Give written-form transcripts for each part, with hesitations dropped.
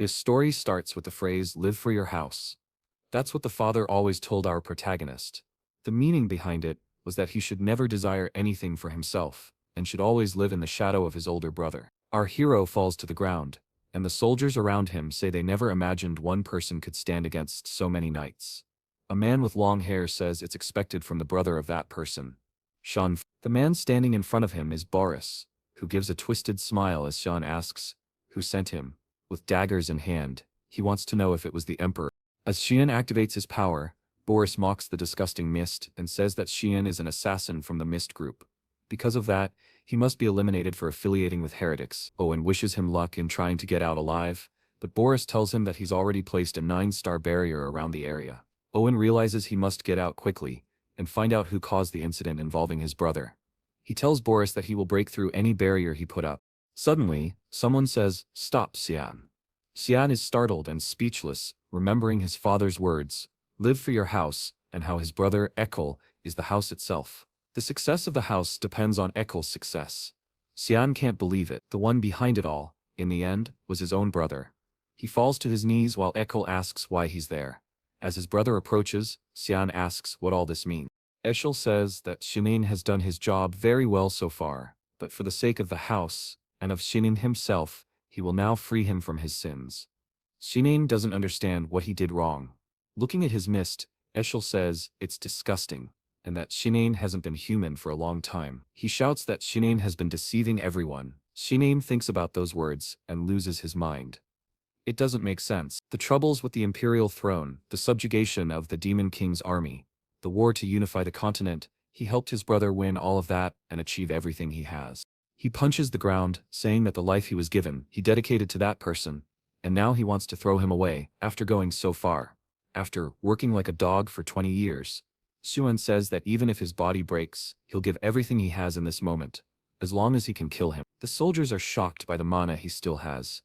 This story starts with the phrase, "live for your house." That's what the father always told our protagonist. The meaning behind it was that he should never desire anything for himself, and should always live in the shadow of his older brother. Our hero falls to the ground, and the soldiers around him say they never imagined one person could stand against so many knights. A man with long hair says it's expected from the brother of that person. The man standing in front of him is Boris, who gives a twisted smile as Sean asks, "Who sent him?" With daggers in hand, he wants to know if it was the Emperor. As Xian activates his power, Boris mocks the disgusting Mist and says that Xian is an assassin from the Mist group. Because of that, he must be eliminated for affiliating with heretics. Owen wishes him luck in trying to get out alive, but Boris tells him that he's already placed a 9-star barrier around the area. Owen realizes he must get out quickly and find out who caused the incident involving his brother. He tells Boris that he will break through any barrier he put up. Suddenly, someone says, "Stop, Xian." Xian is startled and speechless, remembering his father's words, "Live for your house," and how his brother, Ekkel, is the house itself. The success of the house depends on Ekkel's success. Xian can't believe it. The one behind it all, in the end, was his own brother. He falls to his knees while Ekkel asks why he's there. As his brother approaches, Xian asks what all this means. Eshel says that Shinin has done his job very well so far, but for the sake of the house, and of Shinin himself, he will now free him from his sins. Shinin doesn't understand what he did wrong. Looking at his mist, Eshel says it's disgusting, and that Shinin hasn't been human for a long time. He shouts that Shinin has been deceiving everyone. Shinin thinks about those words and loses his mind. It doesn't make sense. The troubles with the imperial throne, the subjugation of the Demon King's army, the war to unify the continent, he helped his brother win all of that and achieve everything he has. He punches the ground, saying that the life he was given, he dedicated to that person, and now he wants to throw him away, after going so far. After working like a dog for 20 years. Xuan says that even if his body breaks, he'll give everything he has in this moment, as long as he can kill him. The soldiers are shocked by the mana he still has.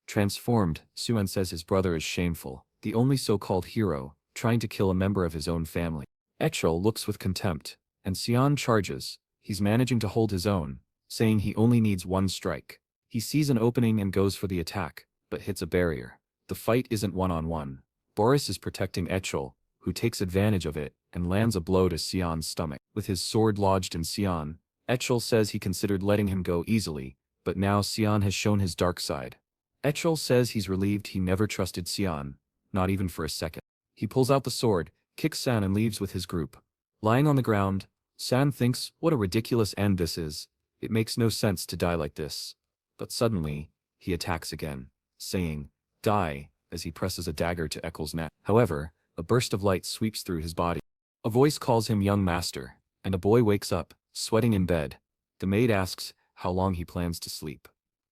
Transformed, Xuan says his brother is shameful, the only so-called hero, trying to kill a member of his own family. Echel looks with contempt, and Xian charges. He's managing to hold his own, saying he only needs one strike. He sees an opening and goes for the attack, but hits a barrier. The fight isn't one-on-one. Boris is protecting Echel, who takes advantage of it, and lands a blow to Xian's stomach. With his sword lodged in Xian, Echel says he considered letting him go easily, but now Xian has shown his dark side. Echel says he's relieved he never trusted Xian, not even for a second. He pulls out the sword, kicks San and leaves with his group. Lying on the ground, San thinks what a ridiculous end this is. It makes no sense to die like this. But suddenly, he attacks again, saying, "Die," as he presses a dagger to Echel's neck. However, a burst of light sweeps through his body. A voice calls him young master, and a boy wakes up, sweating in bed. The maid asks how long he plans to sleep.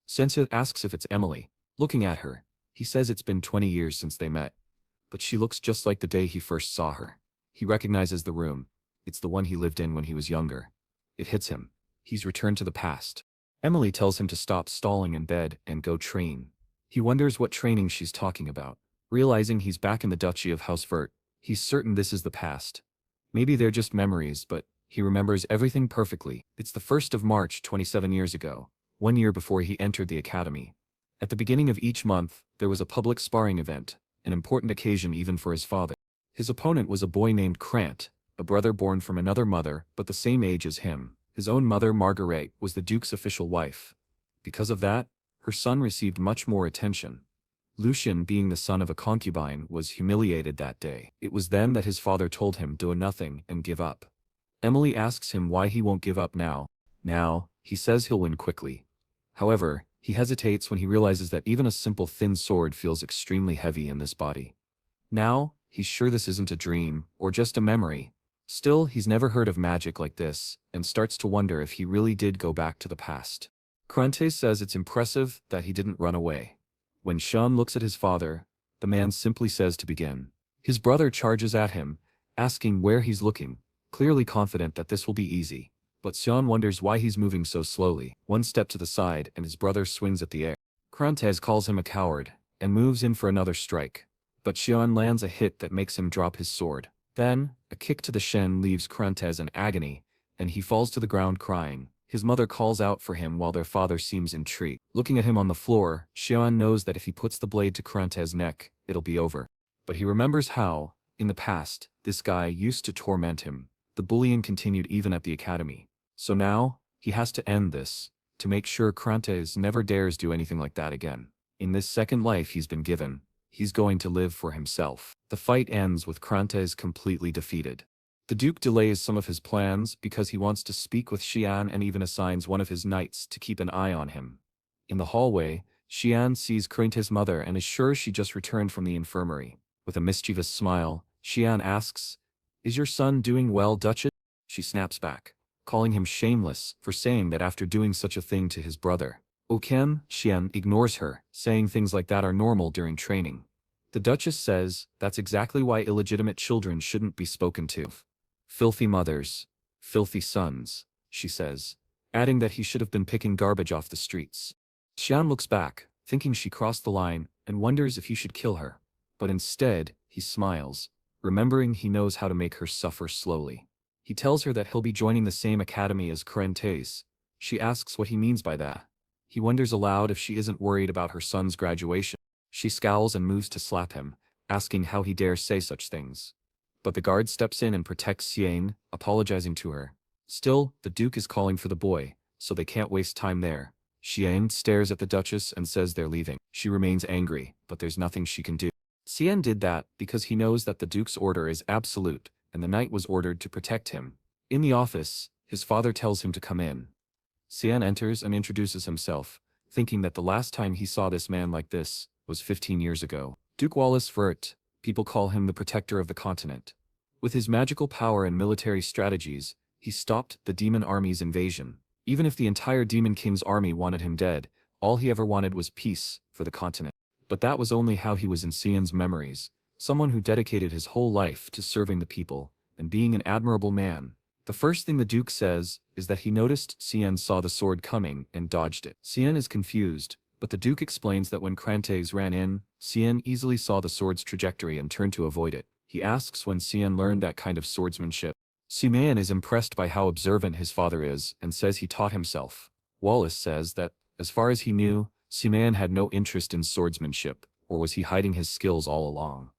Sensei asks if it's Emily. Looking at her, he says it's been 20 years since they met. But she looks just like the day he first saw her. He recognizes the room. It's the one he lived in when he was younger. It hits him. He's returned to the past. Emily tells him to stop stalling in bed and go train. He wonders what training she's talking about. Realizing he's back in the Duchy of House Vert, he's certain this is the past. Maybe they're just memories, but he remembers everything perfectly. It's the 1st of March 27 years ago, 1 year before he entered the academy. At the beginning of each month, there was a public sparring event, an important occasion even for his father. His opponent was a boy named Krant, a brother born from another mother but the same age as him. His own mother, Marguerite, was the Duke's official wife. Because of that, her son received much more attention. Lucien, being the son of a concubine, was humiliated that day. It was then that his father told him do nothing and give up. Emily asks him why he won't give up now. Now, he says he'll win quickly. However, he hesitates when he realizes that even a simple thin sword feels extremely heavy in this body. Now, he's sure this isn't a dream, or just a memory. Still, he's never heard of magic like this, and starts to wonder if he really did go back to the past. Krante says it's impressive that he didn't run away. When Sean looks at his father, the man simply says to begin. His brother charges at him, asking where he's looking, clearly confident that this will be easy. But Sean wonders why he's moving so slowly. One step to the side and his brother swings at the air. Krantez calls him a coward, and moves in for another strike. But Sean lands a hit that makes him drop his sword. Then, a kick to the shin leaves Krantez in agony, and he falls to the ground crying. His mother calls out for him while their father seems intrigued. Looking at him on the floor, Cyan knows that if he puts the blade to Krante's neck, it'll be over. But he remembers how, in the past, this guy used to torment him. The bullying continued even at the academy. So now, he has to end this, to make sure Krantes never dares do anything like that again. In this second life he's been given, he's going to live for himself. The fight ends with Krantes completely defeated. The Duke delays some of his plans because he wants to speak with Xian and even assigns one of his knights to keep an eye on him. In the hallway, Xian sees Krante's mother and is sure she just returned from the infirmary. With a mischievous smile, Xian asks, "Is your son doing well, Duchess?" She snaps back, calling him shameless for saying that after doing such a thing to his brother. Ken, Xian ignores her, saying things like that are normal during training. The Duchess says that's exactly why illegitimate children shouldn't be spoken to. Filthy mothers, filthy sons, she says, adding that he should have been picking garbage off the streets. Xian looks back, thinking she crossed the line, and wonders if he should kill her. But instead, he smiles, remembering he knows how to make her suffer slowly. He tells her that he'll be joining the same academy as Krantes. She asks what he means by that. He wonders aloud if she isn't worried about her son's graduation. She scowls and moves to slap him, asking how he dares say such things. But the guard steps in and protects Xian, apologizing to her. Still, the Duke is calling for the boy, so they can't waste time there. Xian stares at the Duchess and says they're leaving. She remains angry, but there's nothing she can do. Xian did that because he knows that the Duke's order is absolute, and the knight was ordered to protect him. In the office, his father tells him to come in. Xian enters and introduces himself, thinking that the last time he saw this man like this was 15 years ago. Duke Cyan Vert, people call him the protector of the continent. With his magical power and military strategies, he stopped the demon army's invasion. Even if the entire Demon King's army wanted him dead, all he ever wanted was peace for the continent. But that was only how he was in Xian's memories, someone who dedicated his whole life to serving the people and being an admirable man. The first thing the Duke says is that he noticed Xian saw the sword coming and dodged it. Xian is confused, but the Duke explains that when Krantes ran in, Xian easily saw the sword's trajectory and turned to avoid it. He asks when Xian learned that kind of swordsmanship. Xian is impressed by how observant his father is and says he taught himself. Wallace says that, as far as he knew, Xian had no interest in swordsmanship, or was he hiding his skills all along?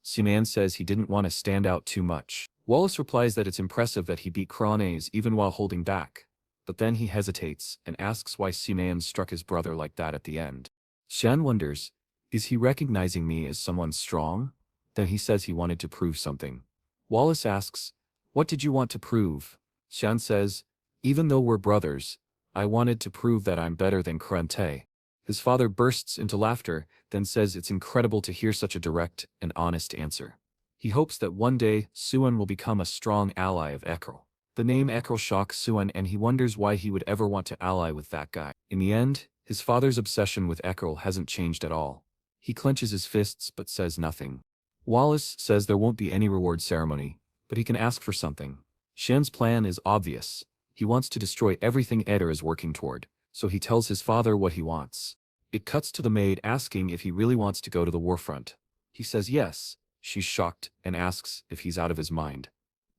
Xian says he didn't want to stand out too much. Wallace replies that it's impressive that he beat Krantes even while holding back, but then he hesitates and asks why Xian struck his brother like that at the end. Xian wonders, is he recognizing me as someone strong? Then he says he wanted to prove something. Wallace asks, what did you want to prove? Xian says, even though we're brothers, I wanted to prove that I'm better than Krante. His father bursts into laughter, then says it's incredible to hear such a direct and honest answer. He hopes that one day, Suan will become a strong ally of Ekrel. The name Ekrel shocks Suan and he wonders why he would ever want to ally with that guy. In the end, his father's obsession with Ekrel hasn't changed at all. He clenches his fists but says nothing. Wallace says there won't be any reward ceremony, but he can ask for something. Shen's plan is obvious. He wants to destroy everything Eder is working toward, so he tells his father what he wants. It cuts to the maid asking if he really wants to go to the warfront. He says yes. She's shocked and asks if he's out of his mind.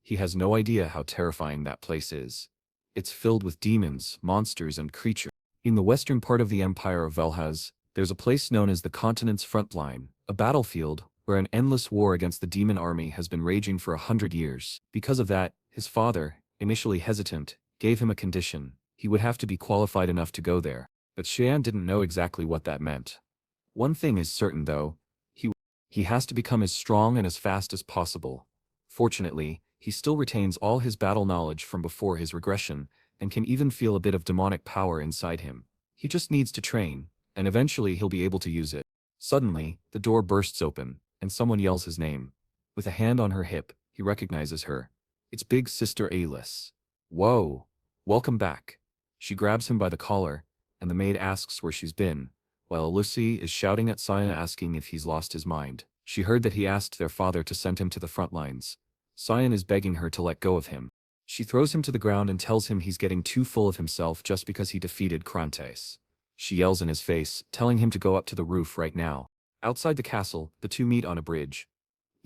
He has no idea how terrifying that place is. It's filled with demons, monsters, and creatures. In the western part of the Empire of Velhaz, there's a place known as the continent's front line, a battlefield where an endless war against the demon army has been raging for 100 years. Because of that, his father, initially hesitant, gave him a condition. He would have to be qualified enough to go there. But Xian didn't know exactly what that meant. One thing is certain though, he has to become as strong and as fast as possible. Fortunately, he still retains all his battle knowledge from before his regression, and can even feel a bit of demonic power inside him. He just needs to train, and eventually he'll be able to use it. Suddenly, the door bursts open, and someone yells his name. With a hand on her hip, he recognizes her. It's Big Sister Alice. Whoa! Welcome back. She grabs him by the collar, and the maid asks where she's been, while Lucy is shouting at Cyan asking if he's lost his mind. She heard that he asked their father to send him to the front lines. Cyan is begging her to let go of him. She throws him to the ground and tells him he's getting too full of himself just because he defeated Krantes. She yells in his face, telling him to go up to the roof right now. Outside the castle, the two meet on a bridge.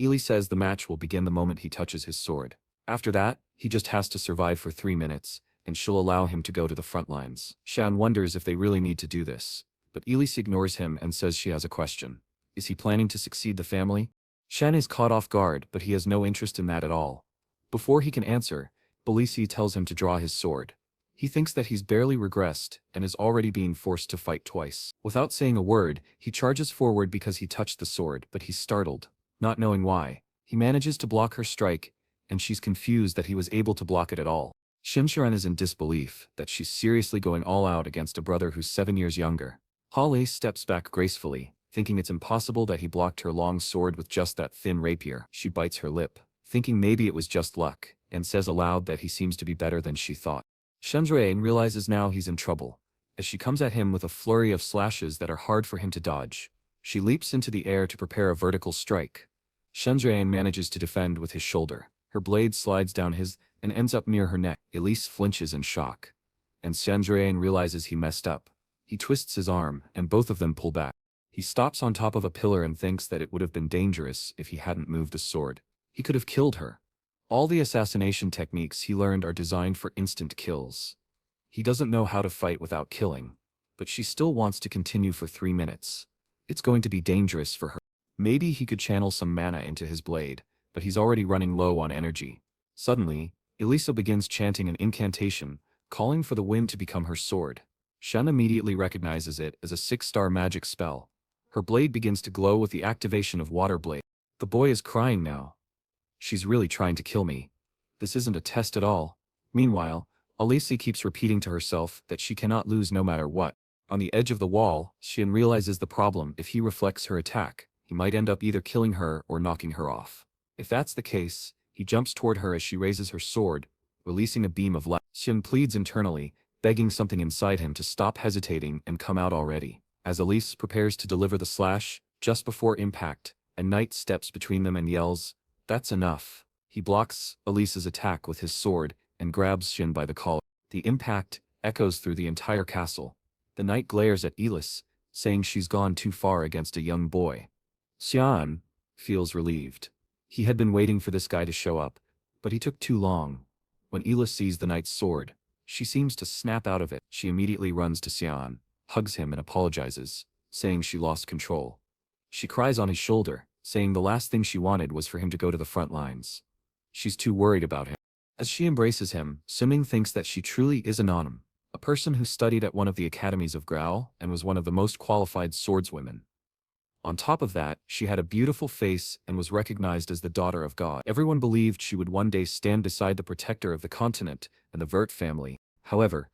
Ely says the match will begin the moment he touches his sword. After that, he just has to survive for 3 minutes, and she'll allow him to go to the front lines. Shan wonders if they really need to do this, but Elise ignores him and says she has a question. Is he planning to succeed the family? Shan is caught off guard, but he has no interest in that at all. Before he can answer, Belisi tells him to draw his sword. He thinks that he's barely regressed and is already being forced to fight twice. Without saying a word, he charges forward because he touched the sword, but he's startled, not knowing why. He manages to block her strike, and she's confused that he was able to block it at all. Shinshiren is in disbelief that she's seriously going all out against a brother who's 7 years younger. Hale steps back gracefully, thinking it's impossible that he blocked her long sword with just that thin rapier. She bites her lip, thinking maybe it was just luck, and says aloud that he seems to be better than she thought. Shendrain realizes now he's in trouble, as she comes at him with a flurry of slashes that are hard for him to dodge. She leaps into the air to prepare a vertical strike. Shendrain manages to defend with his shoulder. Her blade slides down his and ends up near her neck. Elise flinches in shock, and Shendrain realizes he messed up. He twists his arm, and both of them pull back. He stops on top of a pillar and thinks that it would have been dangerous if he hadn't moved the sword. He could have killed her. All the assassination techniques he learned are designed for instant kills. He doesn't know how to fight without killing, but she still wants to continue for 3 minutes. It's going to be dangerous for her. Maybe he could channel some mana into his blade, but he's already running low on energy. Suddenly, Elisa begins chanting an incantation, calling for the wind to become her sword. Shen immediately recognizes it as a 6-star magic spell. Her blade begins to glow with the activation of Water Blade. The boy is crying now. She's really trying to kill me. This isn't a test at all. Meanwhile, Elise keeps repeating to herself that she cannot lose no matter what. On the edge of the wall, Shen realizes the problem. If he reflects her attack, he might end up either killing her or knocking her off. If that's the case, he jumps toward her as she raises her sword, releasing a beam of light. Shen pleads internally, begging something inside him to stop hesitating and come out already. As Elise prepares to deliver the slash, just before impact, a knight steps between them and yells, "That's enough." He blocks Elise's attack with his sword and grabs Shen by the collar. The impact echoes through the entire castle. The knight glares at Elise, saying she's gone too far against a young boy. Cyan feels relieved. He had been waiting for this guy to show up, but he took too long. When Elise sees the knight's sword, she seems to snap out of it. She immediately runs to Cyan, hugs him and apologizes, saying she lost control. She cries on his shoulder, saying the last thing she wanted was for him to go to the front lines. She's too worried about him. As she embraces him, Siming thinks that she truly is an Onim, a person who studied at one of the academies of Grau and was one of the most qualified swordswomen. On top of that, she had a beautiful face and was recognized as the daughter of God. Everyone believed she would one day stand beside the protector of the continent and the Vert family. However,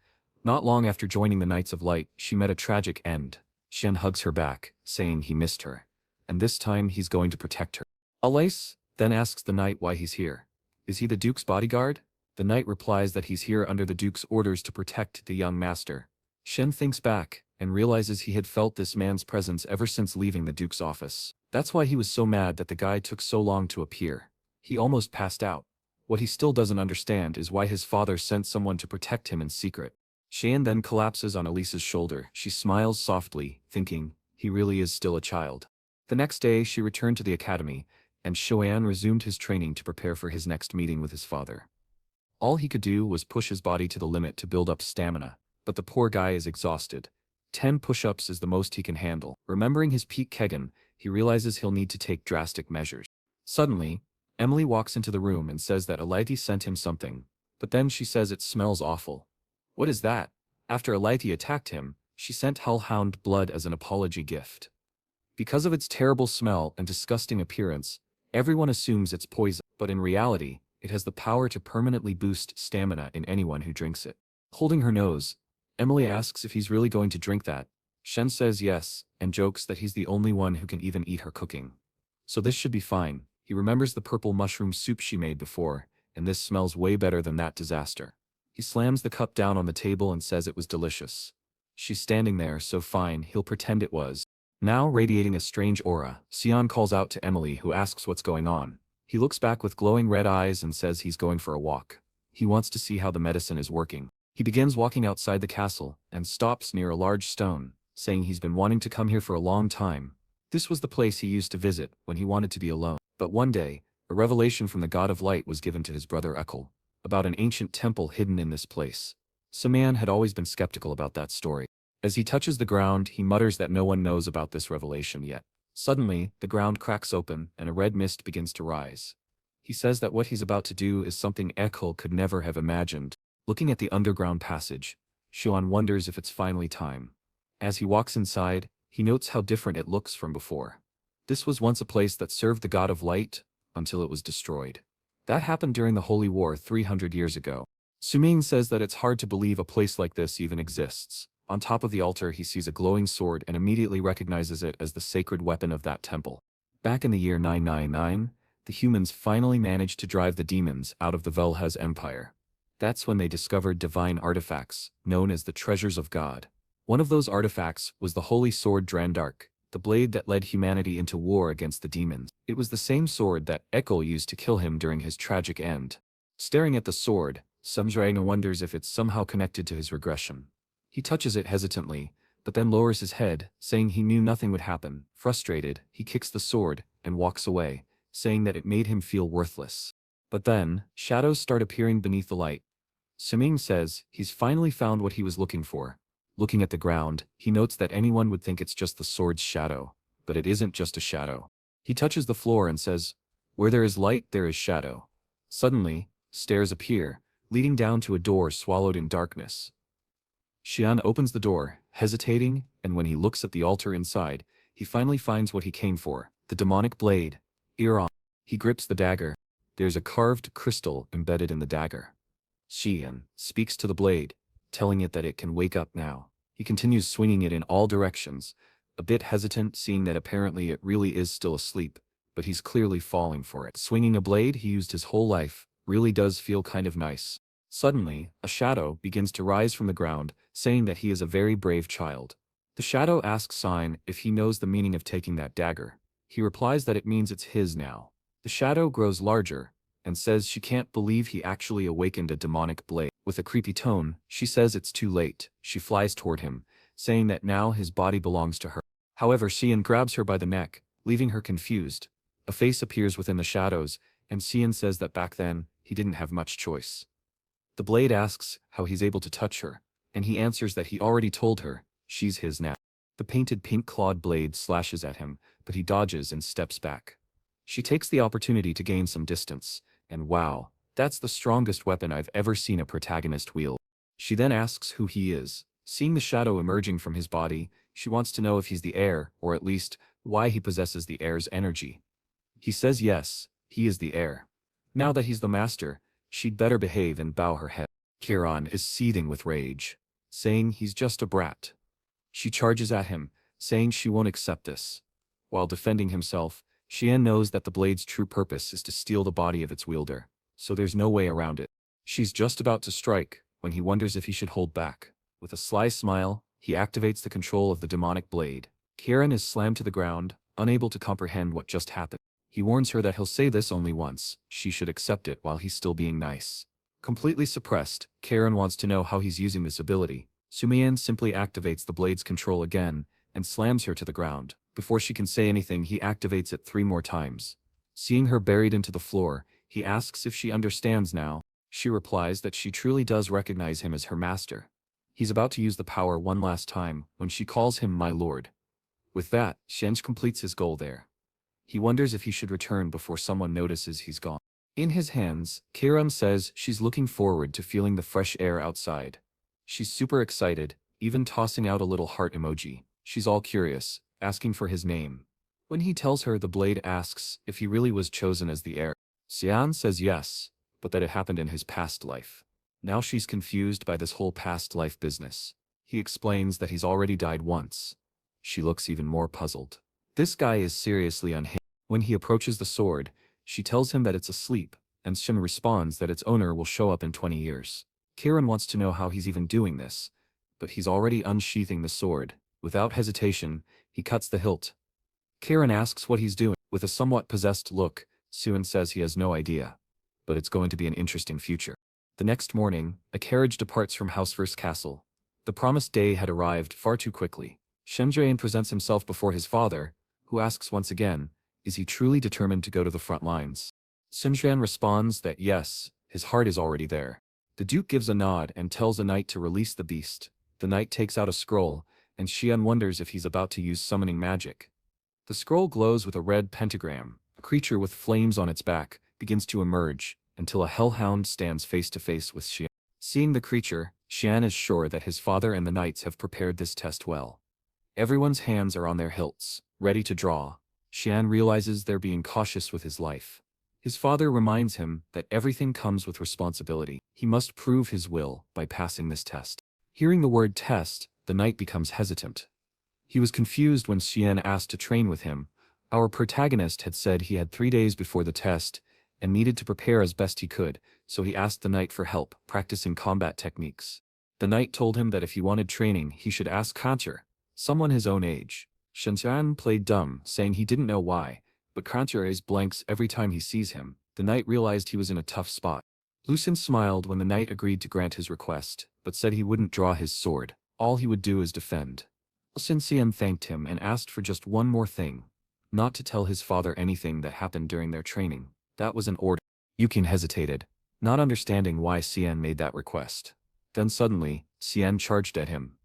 not long after joining the Knights of Light, she met a tragic end. Shen hugs her back, saying he missed her, and this time he's going to protect her. Elise then asks the knight why he's here. Is he the Duke's bodyguard? The knight replies that he's here under the Duke's orders to protect the young master. Shen thinks back and realizes he had felt this man's presence ever since leaving the Duke's office. That's why he was so mad that the guy took so long to appear. He almost passed out. What he still doesn't understand is why his father sent someone to protect him in secret. Shen then collapses on Elise's shoulder. She smiles softly, thinking, he really is still a child. The next day she returned to the academy, and Shoan resumed his training to prepare for his next meeting with his father. All he could do was push his body to the limit to build up stamina, but the poor guy is exhausted. 10 push-ups is the most he can handle. Remembering his peak Kegan, he realizes he'll need to take drastic measures. Suddenly, Emily walks into the room and says that Alaiti sent him something, but then she says it smells awful. What is that? After Alaiti attacked him, she sent Hellhound blood as an apology gift. Because of its terrible smell and disgusting appearance, everyone assumes it's poison, but in reality, it has the power to permanently boost stamina in anyone who drinks it. Holding her nose, Emily asks if he's really going to drink that. Shen says yes, and jokes that he's the only one who can even eat her cooking. So this should be fine. He remembers the purple mushroom soup she made before, and this smells way better than that disaster. He slams the cup down on the table and says it was delicious. She's standing there, so fine, he'll pretend it was. Now radiating a strange aura, Cyan calls out to Emily, who asks what's going on. He looks back with glowing red eyes and says he's going for a walk. He wants to see how the medicine is working. He begins walking outside the castle and stops near a large stone, saying he's been wanting to come here for a long time. This was the place he used to visit when he wanted to be alone. But one day, a revelation from the God of Light was given to his brother Ekal about an ancient temple hidden in this place. Saman had always been skeptical about that story. As he touches the ground, he mutters that no one knows about this revelation yet. Suddenly, the ground cracks open and a red mist begins to rise. He says that what he's about to do is something Ekul could never have imagined. Looking at the underground passage, Xuan wonders if it's finally time. As he walks inside, he notes how different it looks from before. This was once a place that served the god of light, until it was destroyed. That happened during the Holy War 300 years ago. Suming says that it's hard to believe a place like this even exists. On top of the altar he sees a glowing sword and immediately recognizes it as the sacred weapon of that temple. Back in the year 999, the humans finally managed to drive the demons out of the Velha's empire. That's when they discovered divine artifacts, known as the Treasures of God. One of those artifacts was the holy sword Drandark, the blade that led humanity into war against the demons. It was the same sword that Ekul used to kill him during his tragic end. Staring at the sword, Sumjranga wonders if it's somehow connected to his regression. He touches it hesitantly, but then lowers his head, saying he knew nothing would happen. Frustrated, he kicks the sword and walks away, saying that it made him feel worthless. But then, shadows start appearing beneath the light. Suming says he's finally found what he was looking for. Looking at the ground, he notes that anyone would think it's just the sword's shadow, but it isn't just a shadow. He touches the floor and says, "Where there is light, there is shadow." Suddenly, stairs appear, leading down to a door swallowed in darkness. Xian opens the door, hesitating, and when he looks at the altar inside, he finally finds what he came for, the demonic blade. Ear on. He grips the dagger. There's a carved crystal embedded in the dagger. Xian speaks to the blade, telling it that it can wake up now. He continues swinging it in all directions, a bit hesitant seeing that apparently it really is still asleep, but he's clearly falling for it. Swinging a blade he used his whole life really does feel kind of nice. Suddenly, a shadow begins to rise from the ground, saying that he is a very brave child. The shadow asks Cyan if he knows the meaning of taking that dagger. He replies that it means it's his now. The shadow grows larger, and says she can't believe he actually awakened a demonic blade. With a creepy tone, she says it's too late. She flies toward him, saying that now his body belongs to her. However, Xian grabs her by the neck, leaving her confused. A face appears within the shadows, and Xian says that back then, he didn't have much choice. The blade asks how he's able to touch her, and he answers that he already told her, she's his now. The painted pink-clawed blade slashes at him, but he dodges and steps back. She takes the opportunity to gain some distance, and wow, that's the strongest weapon I've ever seen a protagonist wield. She then asks who he is. Seeing the shadow emerging from his body, she wants to know if he's the heir, or at least, why he possesses the heir's energy. He says yes, he is the heir. Now that he's the master, she'd better behave and bow her head. Kiran is seething with rage, saying he's just a brat. She charges at him, saying she won't accept this. While defending himself, Xian knows that the blade's true purpose is to steal the body of its wielder, so there's no way around it. She's just about to strike, when he wonders if he should hold back. With a sly smile, he activates the control of the demonic blade. Kiran is slammed to the ground, unable to comprehend what just happened. He warns her that he'll say this only once, she should accept it while he's still being nice. Completely suppressed, Kiran wants to know how he's using this ability. Sumian simply activates the blade's control again, and slams her to the ground. Before she can say anything he activates it 3 more times. Seeing her buried into the floor, he asks if she understands now. She replies that she truly does recognize him as her master. He's about to use the power one last time, when she calls him my lord. With that, Shenj completes his goal there. He wonders if he should return before someone notices he's gone. In his hands, Kiran says she's looking forward to feeling the fresh air outside. She's super excited, even tossing out a little heart emoji. She's all curious, asking for his name. When he tells her, the blade asks if he really was chosen as the heir. Xian says yes, but that it happened in his past life. Now she's confused by this whole past life business. He explains that he's already died once. She looks even more puzzled. This guy is seriously unhinged. When he approaches the sword, she tells him that it's asleep, and Shin responds that its owner will show up in 20 years. Kiran wants to know how he's even doing this, but he's already unsheathing the sword. Without hesitation, he cuts the hilt. Kiran asks what he's doing. With a somewhat possessed look, Suan says he has no idea, but it's going to be an interesting future. The next morning, a carriage departs from Houseverse Castle. The promised day had arrived far too quickly. Shemdrayan presents himself before his father, who asks once again, is he truly determined to go to the front lines? Simshan responds that yes, his heart is already there. The Duke gives a nod and tells the knight to release the beast. The knight takes out a scroll, and Cyan wonders if he's about to use summoning magic. The scroll glows with a red pentagram. A creature with flames on its back begins to emerge, until a hellhound stands face to face with Cyan. Seeing the creature, Cyan is sure that his father and the knights have prepared this test well. Everyone's hands are on their hilts, ready to draw. Cyan realizes they're being cautious with his life. His father reminds him that everything comes with responsibility. He must prove his will by passing this test. Hearing the word test, the knight becomes hesitant. He was confused when Cyan asked to train with him. Our protagonist had said he had 3 days before the test and needed to prepare as best he could, so he asked the knight for help practicing combat techniques. The knight told him that if he wanted training, he should ask Kancher, someone his own age. Cyan played dumb, saying he didn't know why, but Kancher blanks every time he sees him. The knight realized he was in a tough spot. Lucien smiled when the knight agreed to grant his request, but said he wouldn't draw his sword. All he would do is defend. Cyan thanked him and asked for just one more thing. Not to tell his father anything that happened during their training. That was an order. Yukin hesitated, not understanding why Cyan made that request. Then suddenly, Cyan charged at him.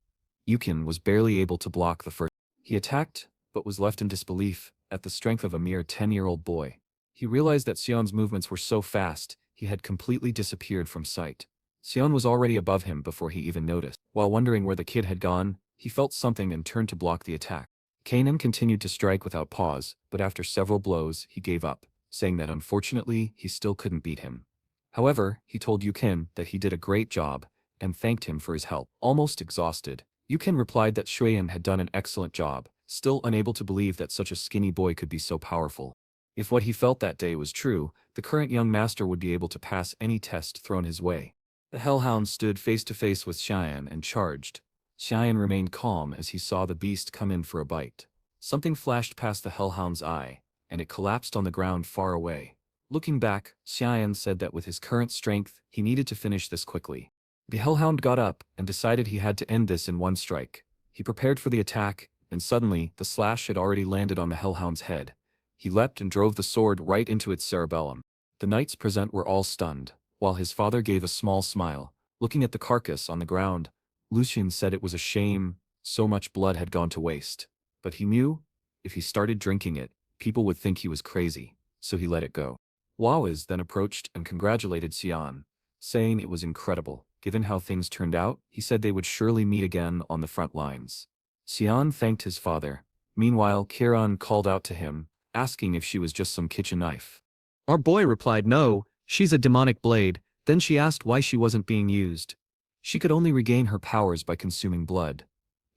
Yukin was barely able to block the first. He attacked, but was left in disbelief at the strength of a mere 10-year-old boy. He realized that Cyan's movements were so fast, he had completely disappeared from sight. Cyan was already above him before he even noticed. While wondering where the kid had gone, he felt something and turned to block the attack. Kanan continued to strike without pause, but after several blows, he gave up, saying that unfortunately, he still couldn't beat him. However, he told Yukin that he did a great job, and thanked him for his help. Almost exhausted, Yukin replied that Shuyan had done an excellent job, still unable to believe that such a skinny boy could be so powerful. If what he felt that day was true, the current young master would be able to pass any test thrown his way. The hellhound stood face to face with Cyan and charged. Cyan remained calm as he saw the beast come in for a bite. Something flashed past the hellhound's eye, and it collapsed on the ground far away. Looking back, Cyan said that with his current strength, he needed to finish this quickly. The hellhound got up and decided he had to end this in one strike. He prepared for the attack, and suddenly, the slash had already landed on the hellhound's head. He leapt and drove the sword right into its cerebellum. The knights present were all stunned, while his father gave a small smile. Looking at the carcass on the ground, Lucien said it was a shame, so much blood had gone to waste. But he knew, if he started drinking it, people would think he was crazy, so he let it go. Wawiz then approached and congratulated Cyan, saying it was incredible. Given how things turned out, he said they would surely meet again on the front lines. Cyan thanked his father. Meanwhile, Kiran called out to him, asking if she was just some kitchen knife. Our boy replied no, she's a demonic blade. Then she asked why she wasn't being used. She could only regain her powers by consuming blood.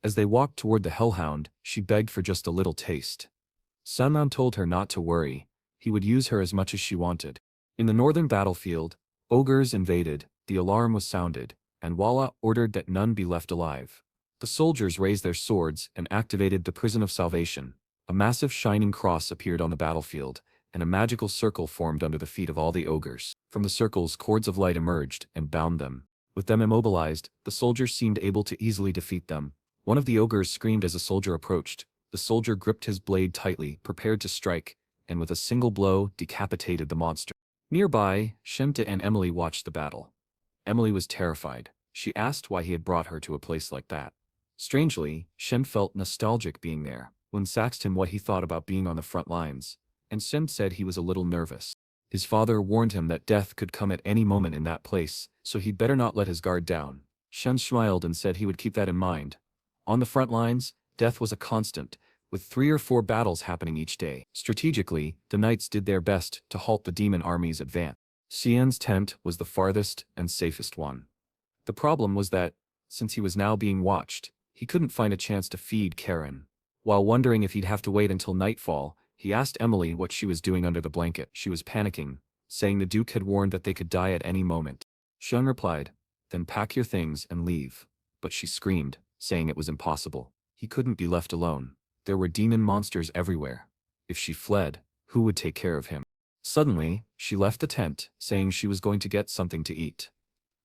As they walked toward the hellhound, she begged for just a little taste. Sanman told her not to worry, he would use her as much as she wanted. In the northern battlefield, ogres invaded, the alarm was sounded, and Walla ordered that none be left alive. The soldiers raised their swords and activated the Prison of Salvation. A massive shining cross appeared on the battlefield, and a magical circle formed under the feet of all the ogres. From the circles, cords of light emerged and bound them. With them immobilized, the soldiers seemed able to easily defeat them. One of the ogres screamed as a soldier approached. The soldier gripped his blade tightly, prepared to strike, and with a single blow, decapitated the monster. Nearby, Shemta and Emily watched the battle. Emily was terrified. She asked why he had brought her to a place like that. Strangely, Shem felt nostalgic being there. When asked him what he thought about being on the front lines, and Shem said he was a little nervous. His father warned him that death could come at any moment in that place, so he'd better not let his guard down. Shem smiled and said he would keep that in mind. On the front lines, death was a constant, with 3 or 4 battles happening each day. Strategically, the knights did their best to halt the demon army's advance. Cyan's tent was the farthest and safest one. The problem was that, since he was now being watched, he couldn't find a chance to feed Karen. While wondering if he'd have to wait until nightfall, he asked Emily what she was doing under the blanket. She was panicking, saying the Duke had warned that they could die at any moment. Shun replied, "Then pack your things and leave." But she screamed, saying it was impossible. He couldn't be left alone. There were demon monsters everywhere. If she fled, who would take care of him? Suddenly, she left the tent, saying she was going to get something to eat.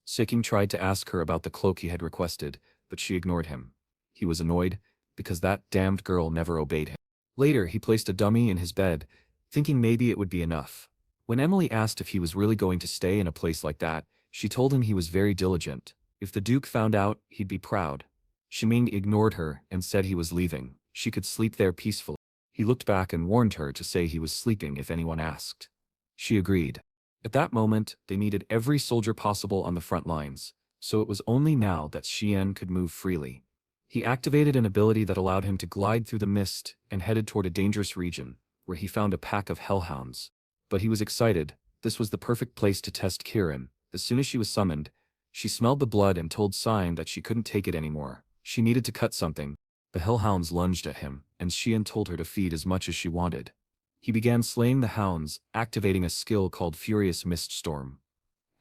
Seking tried to ask her about the cloak he had requested, but she ignored him. He was annoyed, because that damned girl never obeyed him. Later, he placed a dummy in his bed, thinking maybe it would be enough. When Emily asked if he was really going to stay in a place like that, She told him he was very diligent. If the Duke found out, he'd be proud. Shiming ignored her and said he was leaving. She could sleep there peacefully. He looked back and warned her to say he was sleeping if anyone asked. She agreed. At that moment, they needed every soldier possible on the front lines, so it was only now that Xian could move freely. He activated an ability that allowed him to glide through the mist and headed toward a dangerous region, where he found a pack of hellhounds. But he was excited. This was the perfect place to test Kirin. As soon as she was summoned, she smelled the blood and told Cyan that she couldn't take it anymore. She needed to cut something. The hellhounds lunged at him, and Xian told her to feed as much as she wanted. He began slaying the hounds, activating a skill called Furious Mist Storm.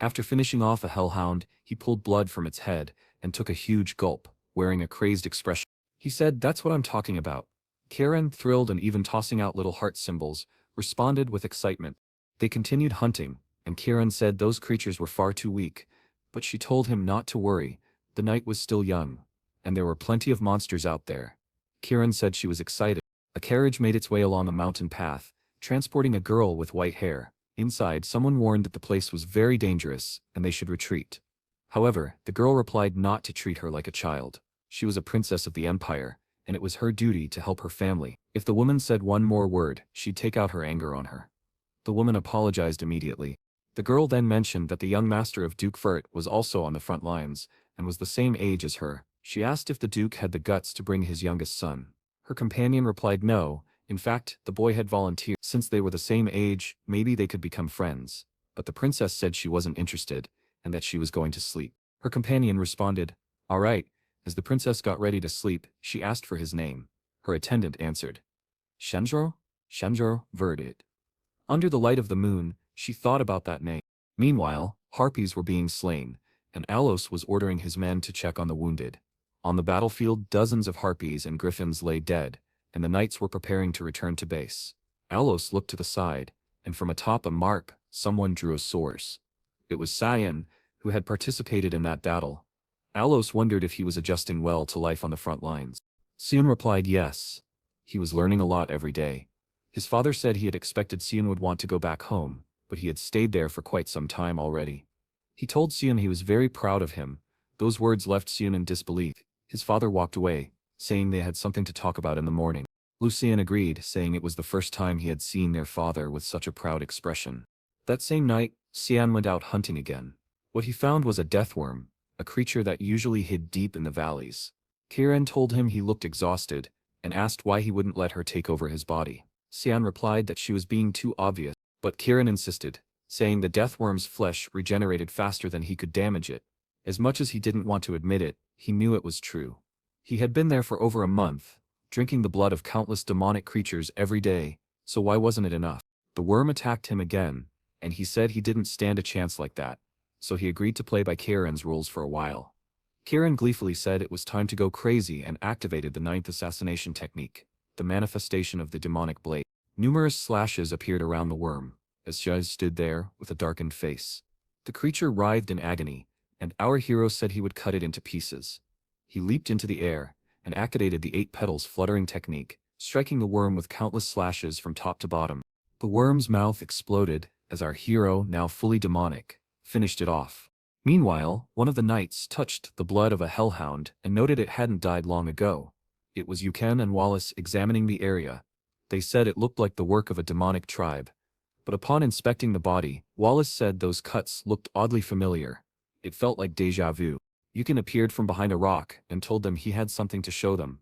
After finishing off a hellhound, he pulled blood from its head and took a huge gulp, wearing a crazed expression. He said, "That's what I'm talking about." Karen, thrilled and even tossing out little heart symbols, responded with excitement. They continued hunting, and Karen said those creatures were far too weak, but she told him not to worry. The night was still young, and there were plenty of monsters out there. Karen said she was excited. A carriage made its way along a mountain path, transporting a girl with white hair. Inside, someone warned that the place was very dangerous, and they should retreat. However, the girl replied not to treat her like a child. She was a princess of the empire, and it was her duty to help her family. If the woman said one more word, she'd take out her anger on her. The woman apologized immediately. The girl then mentioned that the young master of Duke Vert was also on the front lines, and was the same age as her. She asked if the Duke had the guts to bring his youngest son. Her companion replied no. In fact, the boy had volunteered. Since they were the same age, maybe they could become friends. But the princess said she wasn't interested, and that she was going to sleep. Her companion responded, "All right." As the princess got ready to sleep, she asked for his name. Her attendant answered, "Cyan Vert." Under the light of the moon, she thought about that name. Meanwhile, harpies were being slain, and Alos was ordering his men to check on the wounded. On the battlefield, dozens of harpies and griffins lay dead, and the knights were preparing to return to base. Alos looked to the side, and from atop a mark, someone drew a source. It was Cyan, who had participated in that battle. Alos wondered if he was adjusting well to life on the front lines. Cyan replied yes. He was learning a lot every day. His father said he had expected Cyan would want to go back home, but he had stayed there for quite some time already. He told Cyan he was very proud of him. Those words left Cyan in disbelief. His father walked away, saying they had something to talk about in the morning. Lucien agreed, saying it was the first time he had seen their father with such a proud expression. That same night, Cyan went out hunting again. What he found was a deathworm, a creature that usually hid deep in the valleys. Kiran told him he looked exhausted, and asked why he wouldn't let her take over his body. Cyan replied that she was being too obvious, but Kiran insisted, saying the deathworm's flesh regenerated faster than he could damage it. As much as he didn't want to admit it, he knew it was true. He had been there for over a month, drinking the blood of countless demonic creatures every day, so why wasn't it enough? The worm attacked him again, and he said he didn't stand a chance like that, so he agreed to play by Kiran's rules for a while. Kiran gleefully said it was time to go crazy and activated the 9th assassination technique, the manifestation of the demonic blade. Numerous slashes appeared around the worm, as Shaz stood there with a darkened face. The creature writhed in agony, and our hero said he would cut it into pieces. He leaped into the air, and activated the 8 petals fluttering technique, striking the worm with countless slashes from top to bottom. The worm's mouth exploded, as our hero, now fully demonic, finished it off. Meanwhile, one of the knights touched the blood of a hellhound and noted it hadn't died long ago. It was Yuken and Wallace examining the area. They said it looked like the work of a demonic tribe. But upon inspecting the body, Wallace said those cuts looked oddly familiar. It felt like déjà vu. Yuken appeared from behind a rock and told them he had something to show them.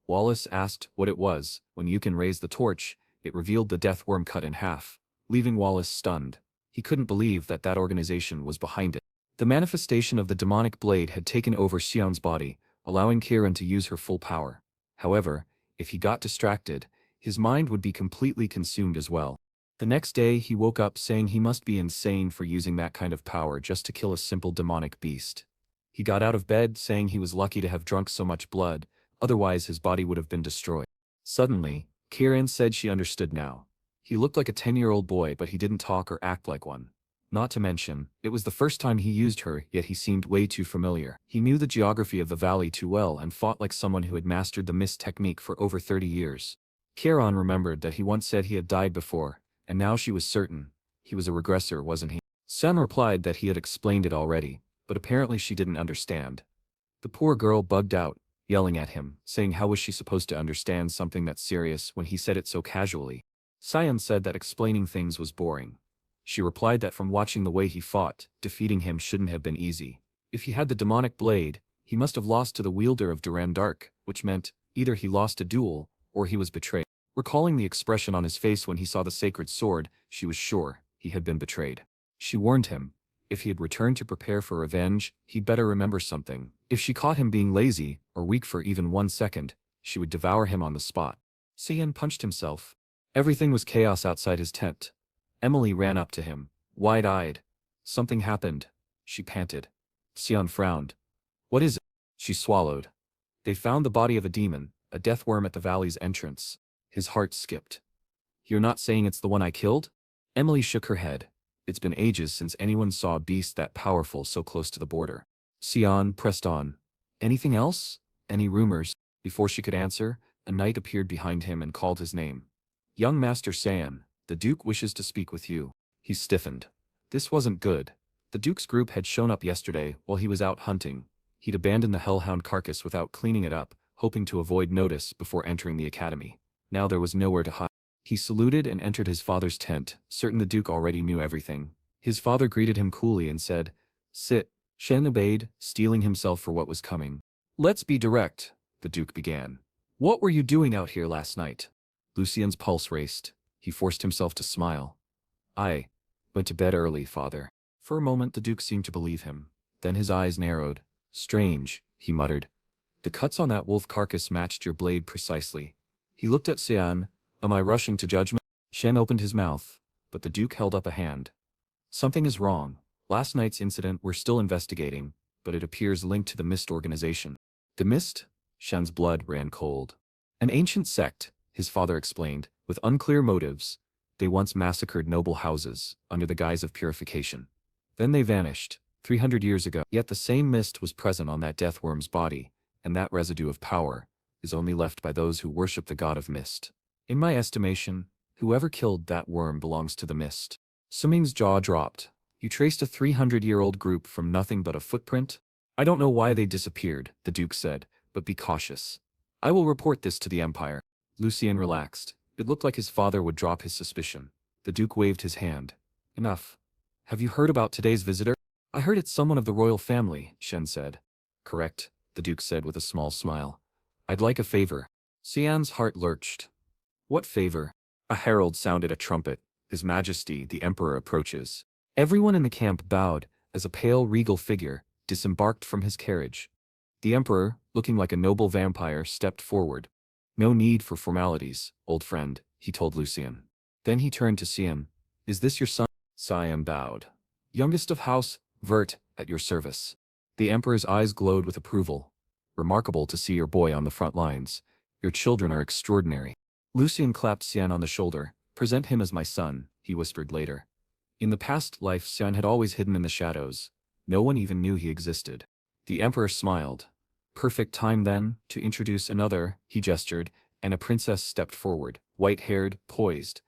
Wallace asked what it was. When Yuken raised the torch, it revealed the death worm cut in half, leaving Wallace stunned. He couldn't believe that that organization was behind it. The manifestation of the demonic blade had taken over Xian's body, allowing Kiran to use her full power. However, if he got distracted, his mind would be completely consumed as well. The next day he woke up saying he must be insane for using that kind of power just to kill a simple demonic beast. He got out of bed saying he was lucky to have drunk so much blood, otherwise his body would have been destroyed. Suddenly, Kiran said she understood now. He looked like a 10-year-old boy, but he didn't talk or act like one. Not to mention, it was the first time he used her, yet he seemed way too familiar. He knew the geography of the valley too well and fought like someone who had mastered the mist technique for over 30 years. Kiran remembered that he once said he had died before, and now she was certain. He was a regressor, wasn't he? Cyan replied that he had explained it already, but apparently she didn't understand. The poor girl bugged out, yelling at him, saying how was she supposed to understand something that's serious when he said it so casually. Cyan said that explaining things was boring. She replied that from watching the way he fought, defeating him shouldn't have been easy. If he had the demonic blade, he must have lost to the wielder of Duran Dark, which meant either he lost a duel, or he was betrayed. Recalling the expression on his face when he saw the sacred sword, she was sure he had been betrayed. She warned him, if he had returned to prepare for revenge, he'd better remember something. If she caught him being lazy, or weak for even 1 second, she would devour him on the spot. Cyan punched himself. Everything was chaos outside his tent. Emily ran up to him, wide-eyed. Something happened, she panted. Cyan frowned. What is it? She swallowed. They found the body of a demon, a death worm at the valley's entrance. His heart skipped. You're not saying it's the one I killed? Emily shook her head. It's been ages since anyone saw a beast that powerful so close to the border. Cyan pressed on. Anything else? Any rumors? Before she could answer, a knight appeared behind him and called his name. Young Master Cyan, the Duke wishes to speak with you. He stiffened. This wasn't good. The Duke's group had shown up yesterday while he was out hunting. He'd abandoned the hellhound carcass without cleaning it up, hoping to avoid notice before entering the academy. Now there was nowhere to hide. He saluted and entered his father's tent, certain the Duke already knew everything. His father greeted him coolly and said, "Sit." Shen obeyed, steeling himself for what was coming. "Let's be direct," the Duke began. "What were you doing out here last night?" Lucien's pulse raced. He forced himself to smile. "I went to bed early, father." For a moment the Duke seemed to believe him. Then his eyes narrowed. "Strange," he muttered. "The cuts on that wolf carcass matched your blade precisely." He looked at Cyan. "Am I rushing to judgment?" Shen opened his mouth, but the Duke held up a hand. "Something is wrong. Last night's incident we're still investigating, but it appears linked to the Mist organization." "The Mist?" Shen's blood ran cold. "An ancient sect," his father explained, "with unclear motives. They once massacred noble houses, under the guise of purification. Then they vanished, 300 years ago. Yet the same mist was present on that death worm's body, and that residue of power is only left by those who worship the god of mist. In my estimation, whoever killed that worm belongs to the mist." Suming's jaw dropped. "You traced a 300-year-old group from nothing but a footprint?" "I don't know why they disappeared," the Duke said, "but be cautious. I will report this to the Empire." Lucien relaxed. It looked like his father would drop his suspicion. The Duke waved his hand. "Enough. Have you heard about today's visitor?" "I heard it's someone of the royal family," Shen said. "Correct," the Duke said with a small smile. "I'd like a favor." Cyan's heart lurched. "What favor?" A herald sounded a trumpet. "His Majesty, the Emperor approaches." Everyone in the camp bowed, as a pale regal figure disembarked from his carriage. The Emperor, looking like a noble vampire, stepped forward. "No need for formalities, old friend," he told Lucien. Then he turned to Cyan. "Is this your son?" Cyan bowed. "Youngest of House Vert, at your service." The Emperor's eyes glowed with approval. "Remarkable to see your boy on the front lines. Your children are extraordinary." Lucien clapped Cyan on the shoulder. "Present him as my son," he whispered later. In the past life Cyan had always hidden in the shadows. No one even knew he existed. The Emperor smiled. "Perfect time then, to introduce another," he gestured, and a princess stepped forward, white-haired, poised.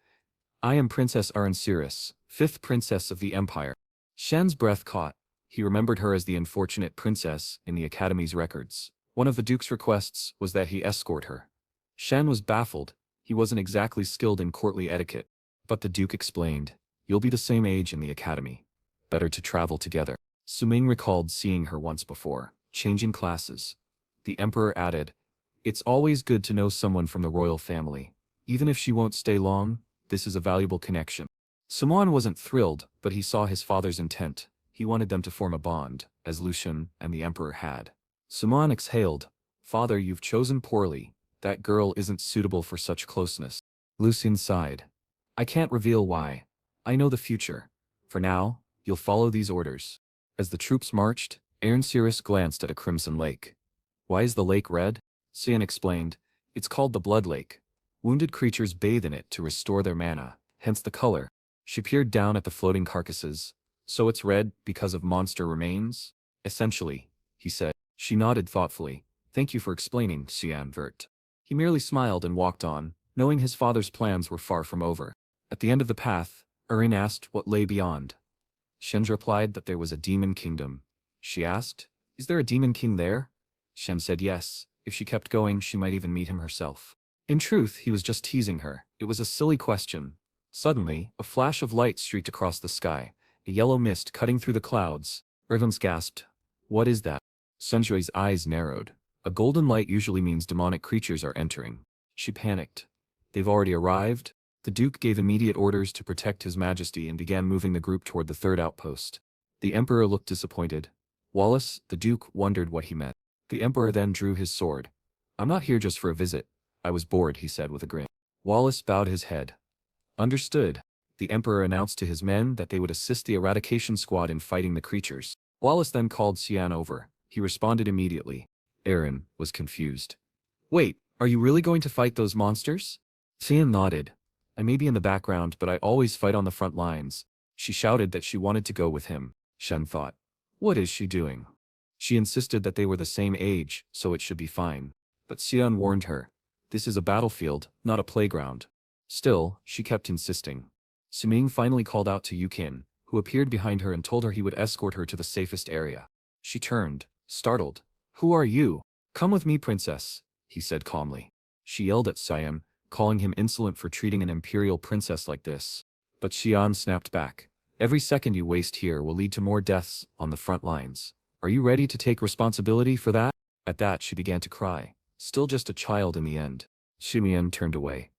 "I am Princess Aranciris, 5th Princess of the Empire." Shen's breath caught. He remembered her as the unfortunate princess in the Academy's records. One of the Duke's requests was that he escort her. Shen was baffled. He wasn't exactly skilled in courtly etiquette. But the Duke explained, "You'll be the same age in the Academy. Better to travel together." Suming recalled seeing her once before, changing classes. The Emperor added, "It's always good to know someone from the royal family. Even if she won't stay long, this is a valuable connection." Simon wasn't thrilled, but he saw his father's intent. He wanted them to form a bond, as Lucien and the Emperor had. Simon exhaled. "Father, you've chosen poorly. That girl isn't suitable for such closeness." Lucien sighed. "I can't reveal why. I know the future. For now, you'll follow these orders." As the troops marched, Aranciris glanced at a crimson lake. "Why is the lake red?" Cyan explained. "It's called the Blood Lake. Wounded creatures bathe in it to restore their mana, hence the color." She peered down at the floating carcasses. "So it's red because of monster remains?" "Essentially," he said. She nodded thoughtfully. "Thank you for explaining, Cyan Vert." He merely smiled and walked on, knowing his father's plans were far from over. At the end of the path, Erin asked what lay beyond. Shen replied that there was a demon kingdom. She asked, "Is there a demon king there?" Shen said yes. If she kept going, she might even meet him herself. In truth, he was just teasing her. It was a silly question. Suddenly, a flash of light streaked across the sky, a yellow mist cutting through the clouds. Ervins gasped. "What is that?" Sunjui's eyes narrowed. A golden light usually means demonic creatures are entering. She panicked. "They've already arrived?" The Duke gave immediate orders to protect His Majesty and began moving the group toward the third outpost. The Emperor looked disappointed. Wallace, the Duke, wondered what he meant. The Emperor then drew his sword. "I'm not here just for a visit. I was bored," he said with a grin. Wallace bowed his head. "Understood." The Emperor announced to his men that they would assist the eradication squad in fighting the creatures. Wallace then called Cyan over. He responded immediately. Aaron was confused. "Wait, are you really going to fight those monsters?" Cyan nodded. "I may be in the background, but I always fight on the front lines." She shouted that she wanted to go with him. Shen thought, "What is she doing?" She insisted that they were the same age, so it should be fine. But Cyan warned her. "This is a battlefield, not a playground." Still, she kept insisting. Suming finally called out to Yukin, who appeared behind her and told her he would escort her to the safest area. She turned, startled. "Who are you?" "Come with me, princess," he said calmly. She yelled at Cyan, calling him insolent for treating an imperial princess like this. But Xian snapped back. "Every second you waste here will lead to more deaths on the front lines. Are you ready to take responsibility for that?" At that she began to cry. Still just a child in the end. Xumian turned away.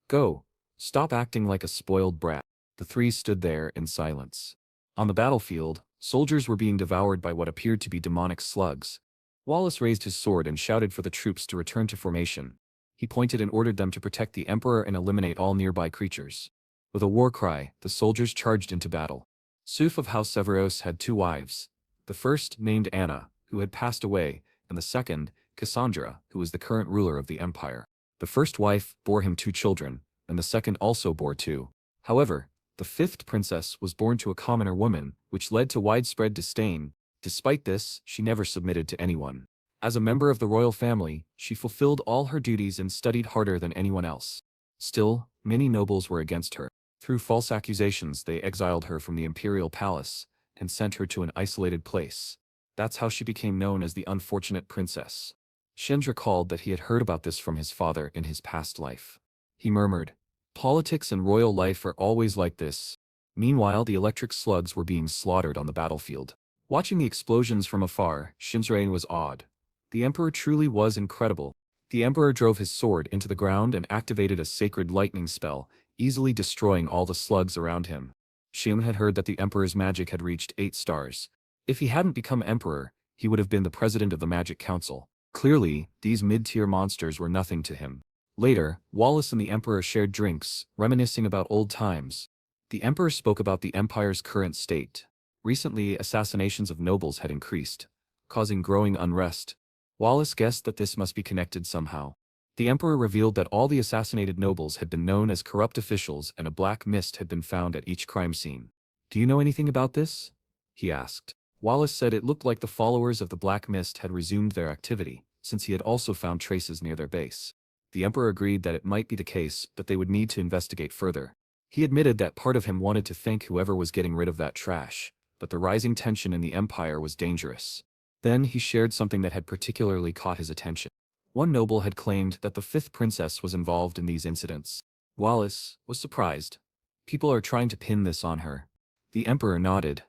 "Go. Stop acting like a spoiled brat." The three stood there in silence. On the battlefield, soldiers were being devoured by what appeared to be demonic slugs. Wallace raised his sword and shouted for the troops to return to formation. He pointed and ordered them to protect the Emperor and eliminate all nearby creatures. With a war cry, the soldiers charged into battle. Suf of House Severos had two wives. The first, named Anna, who had passed away, and the second, Cassandra, who was the current ruler of the empire. The first wife bore him two children, and the second also bore two. However, the fifth princess was born to a commoner woman, which led to widespread disdain. Despite this, she never submitted to anyone. As a member of the royal family, she fulfilled all her duties and studied harder than anyone else. Still, many nobles were against her. Through false accusations, they exiled her from the imperial palace and sent her to an isolated place. That's how she became known as the unfortunate princess. Shen recalled that he had heard about this from his father in his past life. He murmured, "Politics and royal life are always like this." Meanwhile, the electric slugs were being slaughtered on the battlefield. Watching the explosions from afar, Shinrain was awed. The Emperor truly was incredible. The Emperor drove his sword into the ground and activated a sacred lightning spell, easily destroying all the slugs around him. Shin had heard that the Emperor's magic had reached 8 stars. If he hadn't become Emperor, he would have been the president of the Magic Council. Clearly, these mid-tier monsters were nothing to him. Later, Wallace and the Emperor shared drinks, reminiscing about old times. The Emperor spoke about the Empire's current state. Recently, assassinations of nobles had increased, causing growing unrest. Wallace guessed that this must be connected somehow. The Emperor revealed that all the assassinated nobles had been known as corrupt officials and a black mist had been found at each crime scene. "Do you know anything about this?" he asked. Wallace said it looked like the followers of the Black Mist had resumed their activity, since he had also found traces near their base. The Emperor agreed that it might be the case, but they would need to investigate further. He admitted that part of him wanted to thank whoever was getting rid of that trash, but the rising tension in the Empire was dangerous. Then he shared something that had particularly caught his attention. One noble had claimed that the fifth princess was involved in these incidents. Wallace was surprised. "People are trying to pin this on her." The Emperor nodded.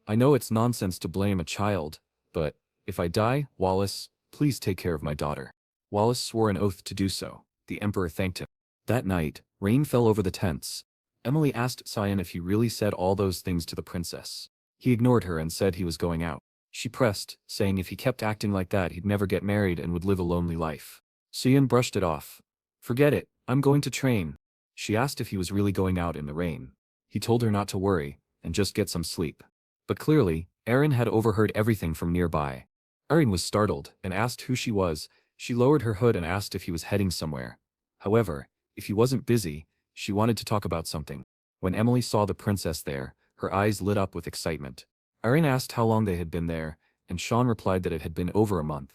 "I know it's nonsense to blame a child, but if I die, Wallace, please take care of my daughter." Wallace swore an oath to do so. The Emperor thanked him. That night, rain fell over the tents. Emily asked Cyan if he really said all those things to the princess. He ignored her and said he was going out. She pressed, saying if he kept acting like that he'd never get married and would live a lonely life. Cyan brushed it off. "Forget it, I'm going to train." She asked if he was really going out in the rain. He told her not to worry, and just get some sleep. But clearly, Erin had overheard everything from nearby. Erin was startled and asked who she was. She lowered her hood and asked if he was heading somewhere. However, if he wasn't busy, she wanted to talk about something. When Emily saw the princess there, her eyes lit up with excitement. Erin asked how long they had been there, and Sean replied that it had been over a month.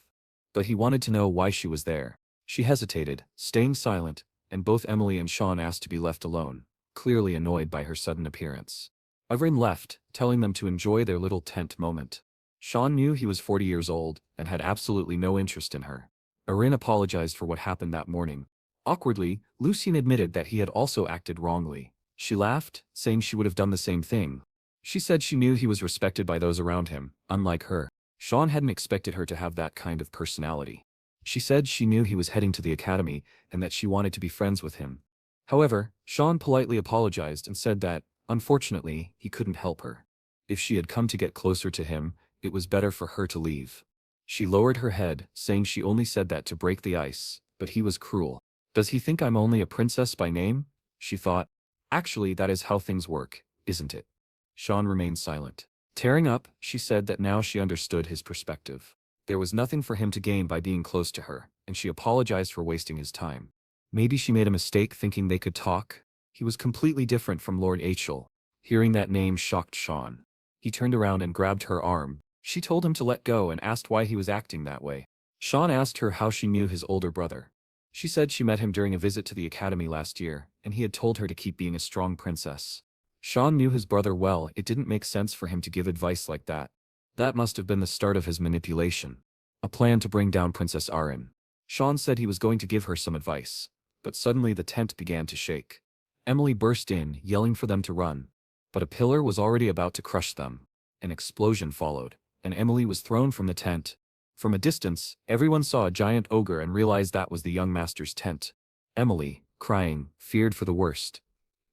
But he wanted to know why she was there. She hesitated, staying silent, and both Emily and Sean asked to be left alone, clearly annoyed by her sudden appearance. Everyone left, telling them to enjoy their little tent moment. Sean knew he was 40 years old and had absolutely no interest in her. Erin apologized for what happened that morning. Awkwardly, Lucien admitted that he had also acted wrongly. She laughed, saying she would have done the same thing. She said she knew he was respected by those around him, unlike her. Sean hadn't expected her to have that kind of personality. She said she knew he was heading to the academy and that she wanted to be friends with him. However, Sean politely apologized and said that, unfortunately, he couldn't help her. If she had come to get closer to him, it was better for her to leave. She lowered her head, saying she only said that to break the ice, but he was cruel. Does he think I'm only a princess by name? She thought. Actually, that is how things work, isn't it? Sean remained silent. Tearing up, she said that now she understood his perspective. There was nothing for him to gain by being close to her, and she apologized for wasting his time. Maybe she made a mistake thinking they could talk. He was completely different from Lord Achel. Hearing that name shocked Sean. He turned around and grabbed her arm. She told him to let go and asked why he was acting that way. Sean asked her how she knew his older brother. She said she met him during a visit to the academy last year, and he had told her to keep being a strong princess. Sean knew his brother well. It didn't make sense for him to give advice like that. That must have been the start of his manipulation. A plan to bring down Princess Arin. Sean said he was going to give her some advice. But suddenly the tent began to shake. Emily burst in, yelling for them to run. But a pillar was already about to crush them. An explosion followed, and Emily was thrown from the tent. From a distance, everyone saw a giant ogre and realized that was the young master's tent. Emily, crying, feared for the worst.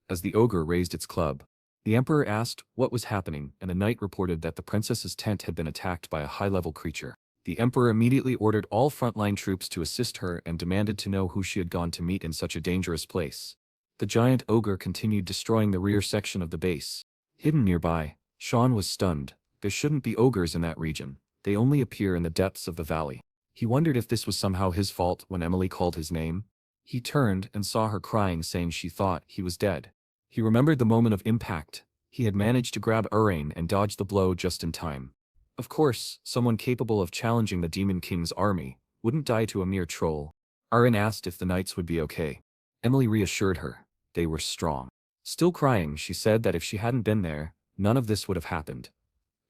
As the ogre raised its club, the emperor asked what was happening, and the knight reported that the princess's tent had been attacked by a high-level creature. The emperor immediately ordered all frontline troops to assist her and demanded to know who she had gone to meet in such a dangerous place. The giant ogre continued destroying the rear section of the base. Hidden nearby, Sean was stunned. There shouldn't be ogres in that region. They only appear in the depths of the valley. He wondered if this was somehow his fault when Emily called his name. He turned and saw her crying, saying she thought he was dead. He remembered the moment of impact. He had managed to grab Urain and dodge the blow just in time. Of course, someone capable of challenging the Demon King's army wouldn't die to a mere troll. Urain asked if the knights would be okay. Emily reassured her. They were strong. Still crying, she said that if she hadn't been there, none of this would have happened.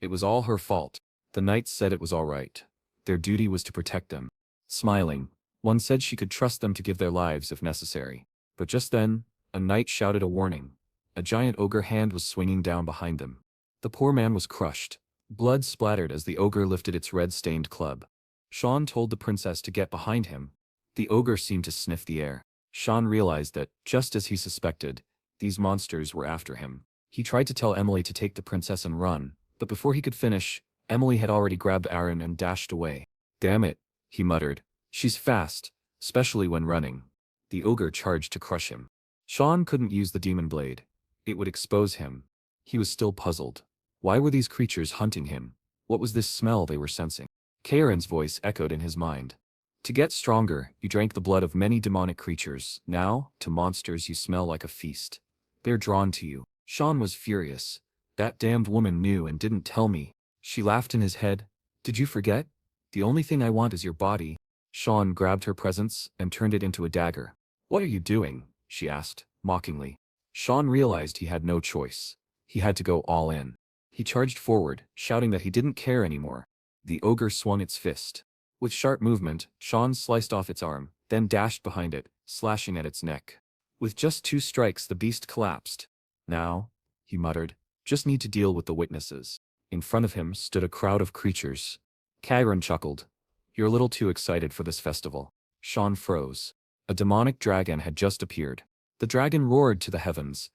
It was all her fault. The knights said it was all right. Their duty was to protect them. Smiling, one said she could trust them to give their lives if necessary. But just then, a knight shouted a warning. A giant ogre hand was swinging down behind them. The poor man was crushed. Blood splattered as the ogre lifted its red-stained club. Sean told the princess to get behind him. The ogre seemed to sniff the air. Sean realized that, just as he suspected, these monsters were after him. He tried to tell Emily to take the princess and run, but before he could finish, Emily had already grabbed Aaron and dashed away. "Damn it," he muttered. "She's fast, especially when running." The ogre charged to crush him. Sean couldn't use the demon blade. It would expose him. He was still puzzled. Why were these creatures hunting him? What was this smell they were sensing? Karen's voice echoed in his mind. To get stronger, you drank the blood of many demonic creatures. Now, to monsters you smell like a feast. They're drawn to you. Sean was furious. That damned woman knew and didn't tell me. She laughed in his head. Did you forget? The only thing I want is your body. Sean grabbed her presence and turned it into a dagger. What are you doing? She asked, mockingly. Sean realized he had no choice. He had to go all in. He charged forward, shouting that he didn't care anymore. The ogre swung its fist. With sharp movement, Sean sliced off its arm, then dashed behind it, slashing at its neck. With just 2 strikes the beast collapsed. Now, he muttered, just need to deal with the witnesses. In front of him stood a crowd of creatures. Kagran chuckled. You're a little too excited for this festival. Sean froze. A demonic dragon had just appeared. The dragon roared to the heavens.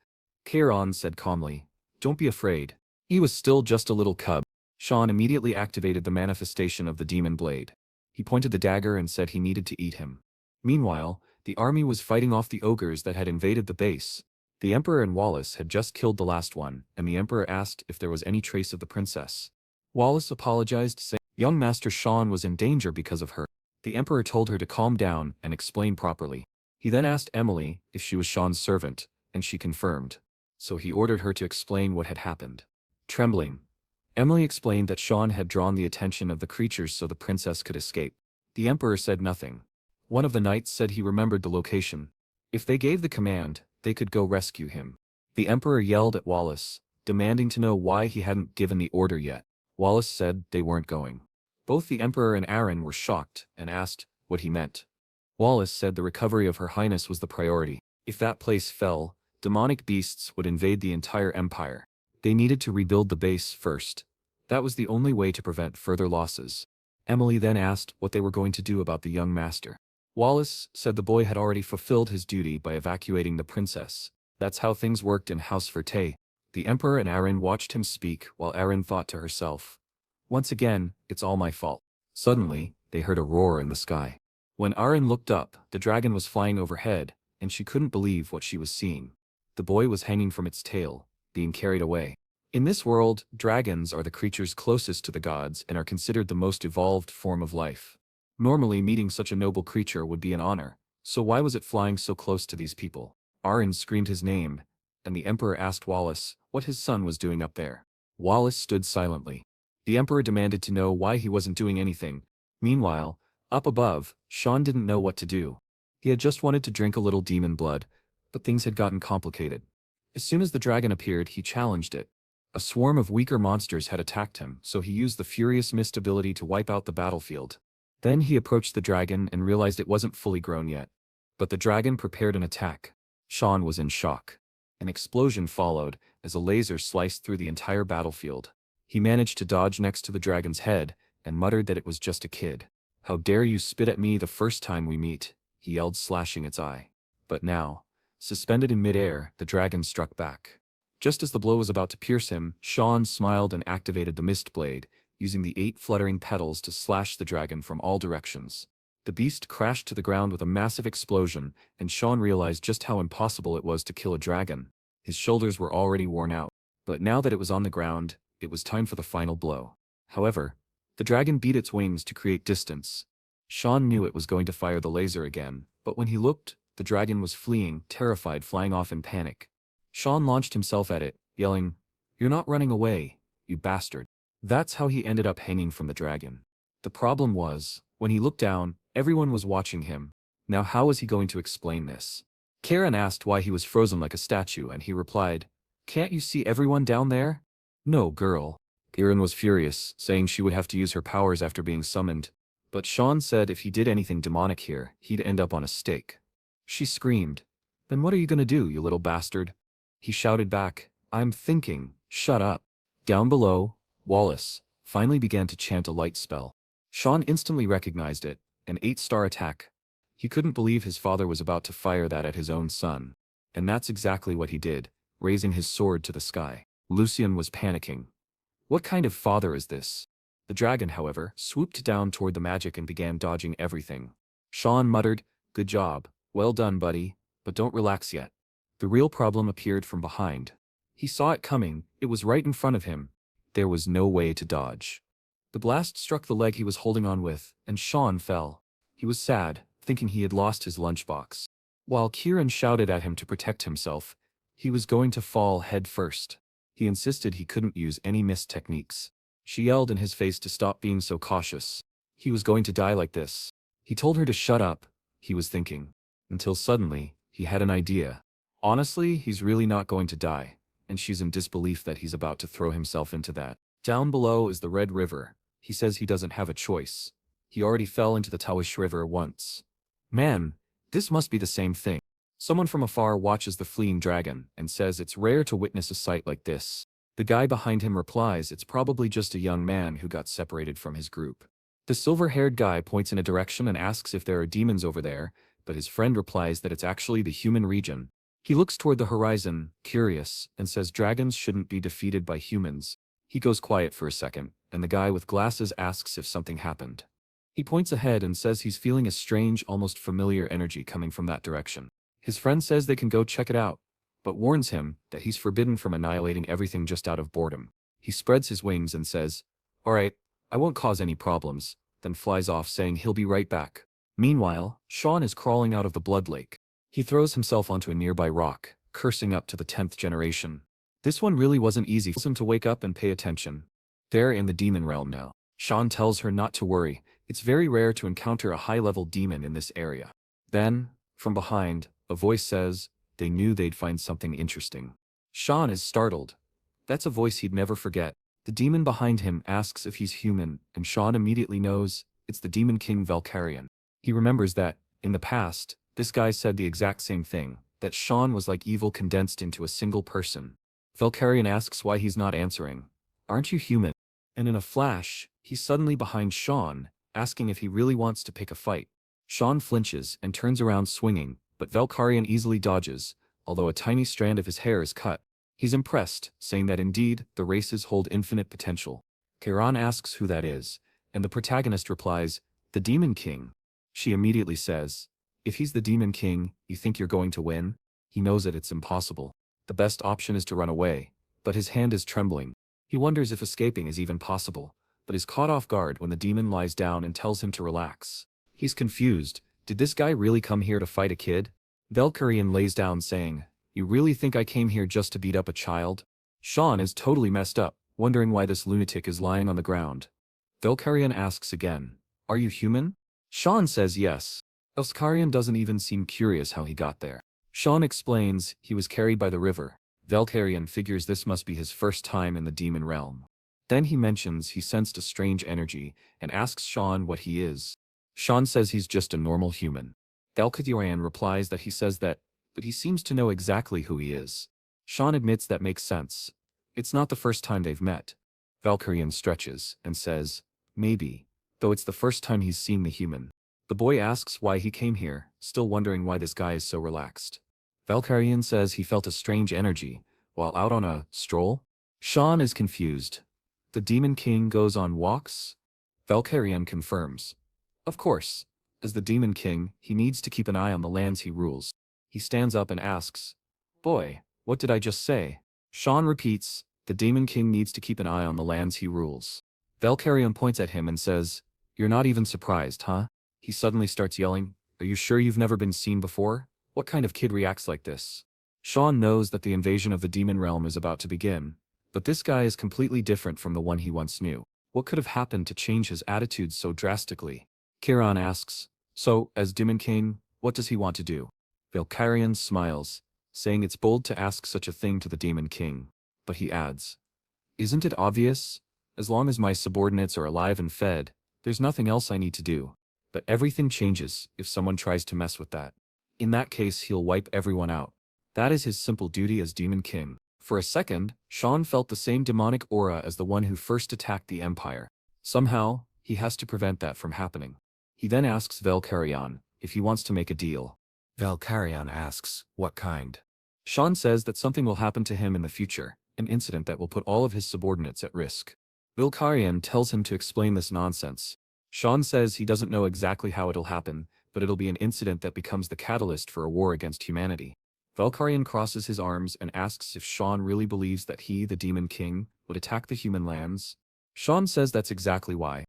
Kairon said calmly, don't be afraid. He was still just a little cub. Sean immediately activated the manifestation of the demon blade. He pointed the dagger and said he needed to eat him. Meanwhile, the army was fighting off the ogres that had invaded the base. The Emperor and Wallace had just killed the last one, and the Emperor asked if there was any trace of the princess. Wallace apologized, saying young Master Sean was in danger because of her. The Emperor told her to calm down and explain properly. He then asked Emily if she was Sean's servant, and she confirmed. So he ordered her to explain what had happened. Trembling, Emily explained that Sean had drawn the attention of the creatures so the princess could escape. The Emperor said nothing. One of the knights said he remembered the location. If they gave the command, they could go rescue him. The Emperor yelled at Wallace, demanding to know why he hadn't given the order yet. Wallace said they weren't going. Both the Emperor and Aaron were shocked and asked what he meant. Wallace said the recovery of Her Highness was the priority. If that place fell, demonic beasts would invade the entire empire. They needed to rebuild the base first. That was the only way to prevent further losses. Emily then asked what they were going to do about the young master. Wallace said the boy had already fulfilled his duty by evacuating the princess. That's how things worked in House Verte. The Emperor and Aaron watched him speak while Aaron thought to herself, "Once again, it's all my fault." Suddenly, they heard a roar in the sky. When Aaron looked up, the dragon was flying overhead, and she couldn't believe what she was seeing. The boy was hanging from its tail, being carried away. In this world, dragons are the creatures closest to the gods and are considered the most evolved form of life. Normally, meeting such a noble creature would be an honor, so why was it flying so close to these people? Aaron screamed his name, and the Emperor asked Wallace what his son was doing up there. Wallace stood silently. The Emperor demanded to know why he wasn't doing anything. Meanwhile, up above, Sean didn't know what to do. He had just wanted to drink a little demon blood, but things had gotten complicated. As soon as the dragon appeared, he challenged it. A swarm of weaker monsters had attacked him, so he used the Furious Mist ability to wipe out the battlefield. Then he approached the dragon and realized it wasn't fully grown yet. But the dragon prepared an attack. Sean was in shock. An explosion followed, as a laser sliced through the entire battlefield. He managed to dodge next to the dragon's head, and muttered that it was just a kid. "How dare you spit at me the first time we meet," he yelled, slashing its eye. But now, suspended in midair, the dragon struck back. Just as the blow was about to pierce him, Sean smiled and activated the mist blade, using the 8 fluttering petals to slash the dragon from all directions. The beast crashed to the ground with a massive explosion, and Sean realized just how impossible it was to kill a dragon. His shoulders were already worn out. But now that it was on the ground, it was time for the final blow. However, the dragon beat its wings to create distance. Sean knew it was going to fire the laser again, but when he looked, the dragon was fleeing, terrified, flying off in panic. Sean launched himself at it, yelling, "You're not running away, you bastard." That's how he ended up hanging from the dragon. The problem was, when he looked down, everyone was watching him. Now how was he going to explain this? Karen asked why he was frozen like a statue, and he replied, "Can't you see everyone down there?" "No, girl." Karen was furious, saying she would have to use her powers after being summoned. But Sean said if he did anything demonic here, he'd end up on a stake. She screamed, "Then what are you gonna do, you little bastard?" He shouted back, "I'm thinking, shut up." Down below, Wallace finally began to chant a light spell. Sean instantly recognized it, an 8-star attack. He couldn't believe his father was about to fire that at his own son. And that's exactly what he did, raising his sword to the sky. Lucian was panicking. What kind of father is this? The dragon, however, swooped down toward the magic and began dodging everything. Sean muttered, "Good job, well done, buddy, but don't relax yet." The real problem appeared from behind. He saw it coming, it was right in front of him. There was no way to dodge. The blast struck the leg he was holding on with, and Sean fell. He was sad, thinking he had lost his lunchbox. While Kieran shouted at him to protect himself, he was going to fall head first. He insisted he couldn't use any mist techniques. She yelled in his face to stop being so cautious. He was going to die like this. He told her to shut up, he was thinking. Until suddenly, he had an idea. Honestly, he's really not going to die, and she's in disbelief that he's about to throw himself into that. Down below is the Red River. He says he doesn't have a choice. He already fell into the Tawish River once. Man, this must be the same thing. Someone from afar watches the fleeing dragon and says it's rare to witness a sight like this. The guy behind him replies it's probably just a young man who got separated from his group. The silver-haired guy points in a direction and asks if there are demons over there, but his friend replies that it's actually the human region. He looks toward the horizon, curious, and says dragons shouldn't be defeated by humans. He goes quiet for a second, and the guy with glasses asks if something happened. He points ahead and says he's feeling a strange, almost familiar energy coming from that direction. His friend says they can go check it out, but warns him that he's forbidden from annihilating everything just out of boredom. He spreads his wings and says, "Alright, I won't cause any problems," then flies off saying he'll be right back. Meanwhile, Sean is crawling out of the blood lake. He throws himself onto a nearby rock, cursing up to the 10th generation. This one really wasn't easy for him to wake up and pay attention. They're in the demon realm now. Sean tells her not to worry, it's very rare to encounter a high-level demon in this area. Then, from behind, a voice says, they knew they'd find something interesting. Sean is startled. That's a voice he'd never forget. The demon behind him asks if he's human, and Sean immediately knows it's the Demon King Valkyrian. He remembers that, in the past, this guy said the exact same thing, that Sean was like evil condensed into a single person. Valkyrian asks why he's not answering. Aren't you human? And in a flash, he's suddenly behind Sean, asking if he really wants to pick a fight. Sean flinches and turns around swinging, but Valkyrian easily dodges, although a tiny strand of his hair is cut. He's impressed, saying that indeed, the races hold infinite potential. Kairan asks who that is, and the protagonist replies, the Demon King. She immediately says, if he's the Demon King, you think you're going to win? He knows that it's impossible. The best option is to run away, but his hand is trembling. He wonders if escaping is even possible, but is caught off guard when the demon lies down and tells him to relax. He's confused. Did this guy really come here to fight a kid? Valkyrian lays down saying, you really think I came here just to beat up a child? Sean is totally messed up, wondering why this lunatic is lying on the ground. Valkyrian asks again, are you human? Sean says yes. Valkyrian doesn't even seem curious how he got there. Sean explains he was carried by the river. Valkyrian figures this must be his first time in the demon realm. Then he mentions he sensed a strange energy and asks Sean what he is. Sean says he's just a normal human. Valkyrian replies that he says that, but he seems to know exactly who he is. Sean admits that makes sense. It's not the first time they've met. Valkyrian stretches and says, maybe, though it's the first time he's seen the human. The boy asks why he came here, still wondering why this guy is so relaxed. Valkyrian says he felt a strange energy, while out on a stroll. Sean is confused. The Demon King goes on walks? Valkyrian confirms. Of course. As the Demon King, he needs to keep an eye on the lands he rules. He stands up and asks, boy, what did I just say? Sean repeats, the Demon King needs to keep an eye on the lands he rules. Valkyrian points at him and says, you're not even surprised, huh? He suddenly starts yelling, are you sure you've never been seen before? What kind of kid reacts like this? Sean knows that the invasion of the demon realm is about to begin, but this guy is completely different from the one he once knew. What could have happened to change his attitude so drastically? Kiran asks, so, as Demon King, what does he want to do? Valkyrian smiles, saying it's bold to ask such a thing to the Demon King. But he adds, isn't it obvious? As long as my subordinates are alive and fed, there's nothing else I need to do. But everything changes if someone tries to mess with that. In that case, he'll wipe everyone out. That is his simple duty as Demon King. For a second, Sean felt the same demonic aura as the one who first attacked the Empire. Somehow, he has to prevent that from happening. He then asks Valkyrian if he wants to make a deal. Valkyrian asks, what kind? Sean says that something will happen to him in the future, an incident that will put all of his subordinates at risk. Valkyrian tells him to explain this nonsense. Sean says he doesn't know exactly how it'll happen, but it'll be an incident that becomes the catalyst for a war against humanity. Valkyrian crosses his arms and asks if Sean really believes that he, the Demon King, would attack the human lands. Sean says that's exactly why.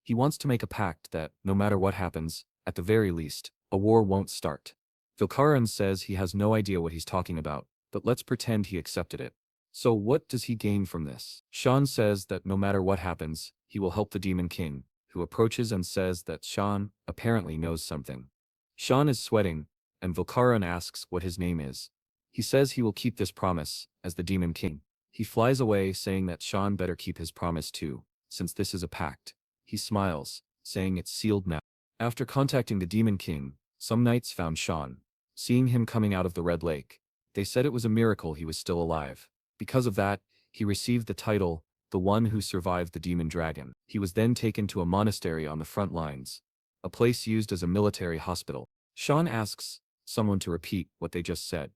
He wants to make a pact that, no matter what happens, at the very least, a war won't start. Valkyrian says he has no idea what he's talking about, but let's pretend he accepted it. So what does he gain from this? Sean says that no matter what happens, he will help the Demon King, who approaches and says that Sean apparently knows something. Sean is sweating, and Valkyrian asks what his name is. He says he will keep this promise, as the Demon King. He flies away saying that Sean better keep his promise too, since this is a pact. He smiles, saying it's sealed now. After contacting the Demon King, some knights found Sean. Seeing him coming out of the Red Lake, they said it was a miracle he was still alive. Because of that, he received the title, the one who survived the demon dragon. He was then taken to a monastery on the front lines, a place used as a military hospital. Sean asks someone to repeat what they just said.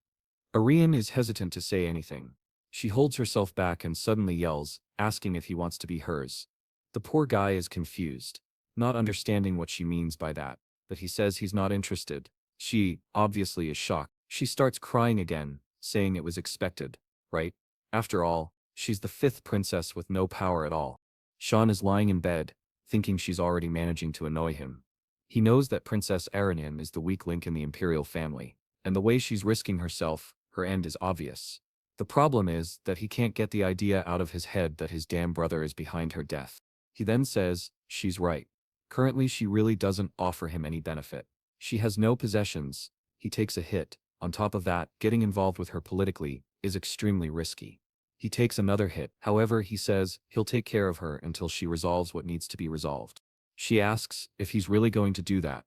Ariane is hesitant to say anything. She holds herself back and suddenly yells, asking if he wants to be hers. The poor guy is confused, not understanding what she means by that, but he says he's not interested. She, obviously, is shocked. She starts crying again, saying it was expected, right? After all, she's the fifth princess with no power at all. Sean is lying in bed, thinking she's already managing to annoy him. He knows that Princess Aranim is the weak link in the imperial family, and the way she's risking herself, her end is obvious. The problem is that he can't get the idea out of his head that his damn brother is behind her death. He then says, she's right. Currently she really doesn't offer him any benefit. She has no possessions. He takes a hit. On top of that, getting involved with her politically is extremely risky. He takes another hit. However, he says he'll take care of her until she resolves what needs to be resolved. She asks if he's really going to do that.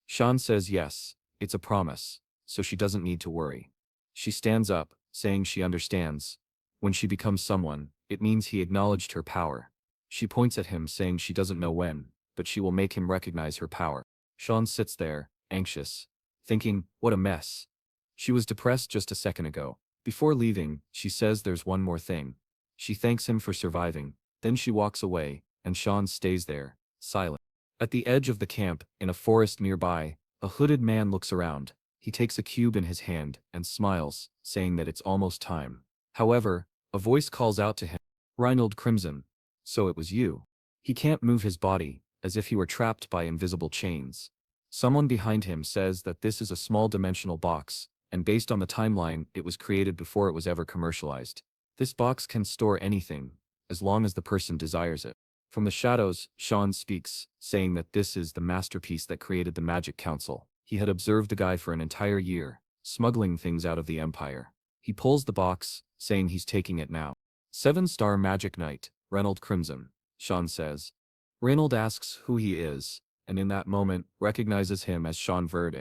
Sean says yes, it's a promise, so she doesn't need to worry. She stands up, saying she understands. When she becomes someone, it means he acknowledged her power. She points at him saying she doesn't know when, but she will make him recognize her power. Sean sits there, anxious, thinking, what a mess. She was depressed just a second ago. Before leaving, she says there's one more thing. She thanks him for surviving, then she walks away, and Sean stays there, silent. At the edge of the camp, in a forest nearby, a hooded man looks around. He takes a cube in his hand and smiles, saying that it's almost time. However, a voice calls out to him, Reinald Crimson. So it was you. He can't move his body, as if he were trapped by invisible chains. Someone behind him says that this is a small dimensional box, and based on the timeline, it was created before it was ever commercialized. This box can store anything, as long as the person desires it. From the shadows, Sean speaks, saying that this is the masterpiece that created the Magic Council. He had observed the guy for an entire year, smuggling things out of the Empire. He pulls the box, saying he's taking it now. 7-star Magic Knight, Reynold Crimson, Sean says. Reynold asks who he is, and in that moment, recognizes him as Cyan Vert.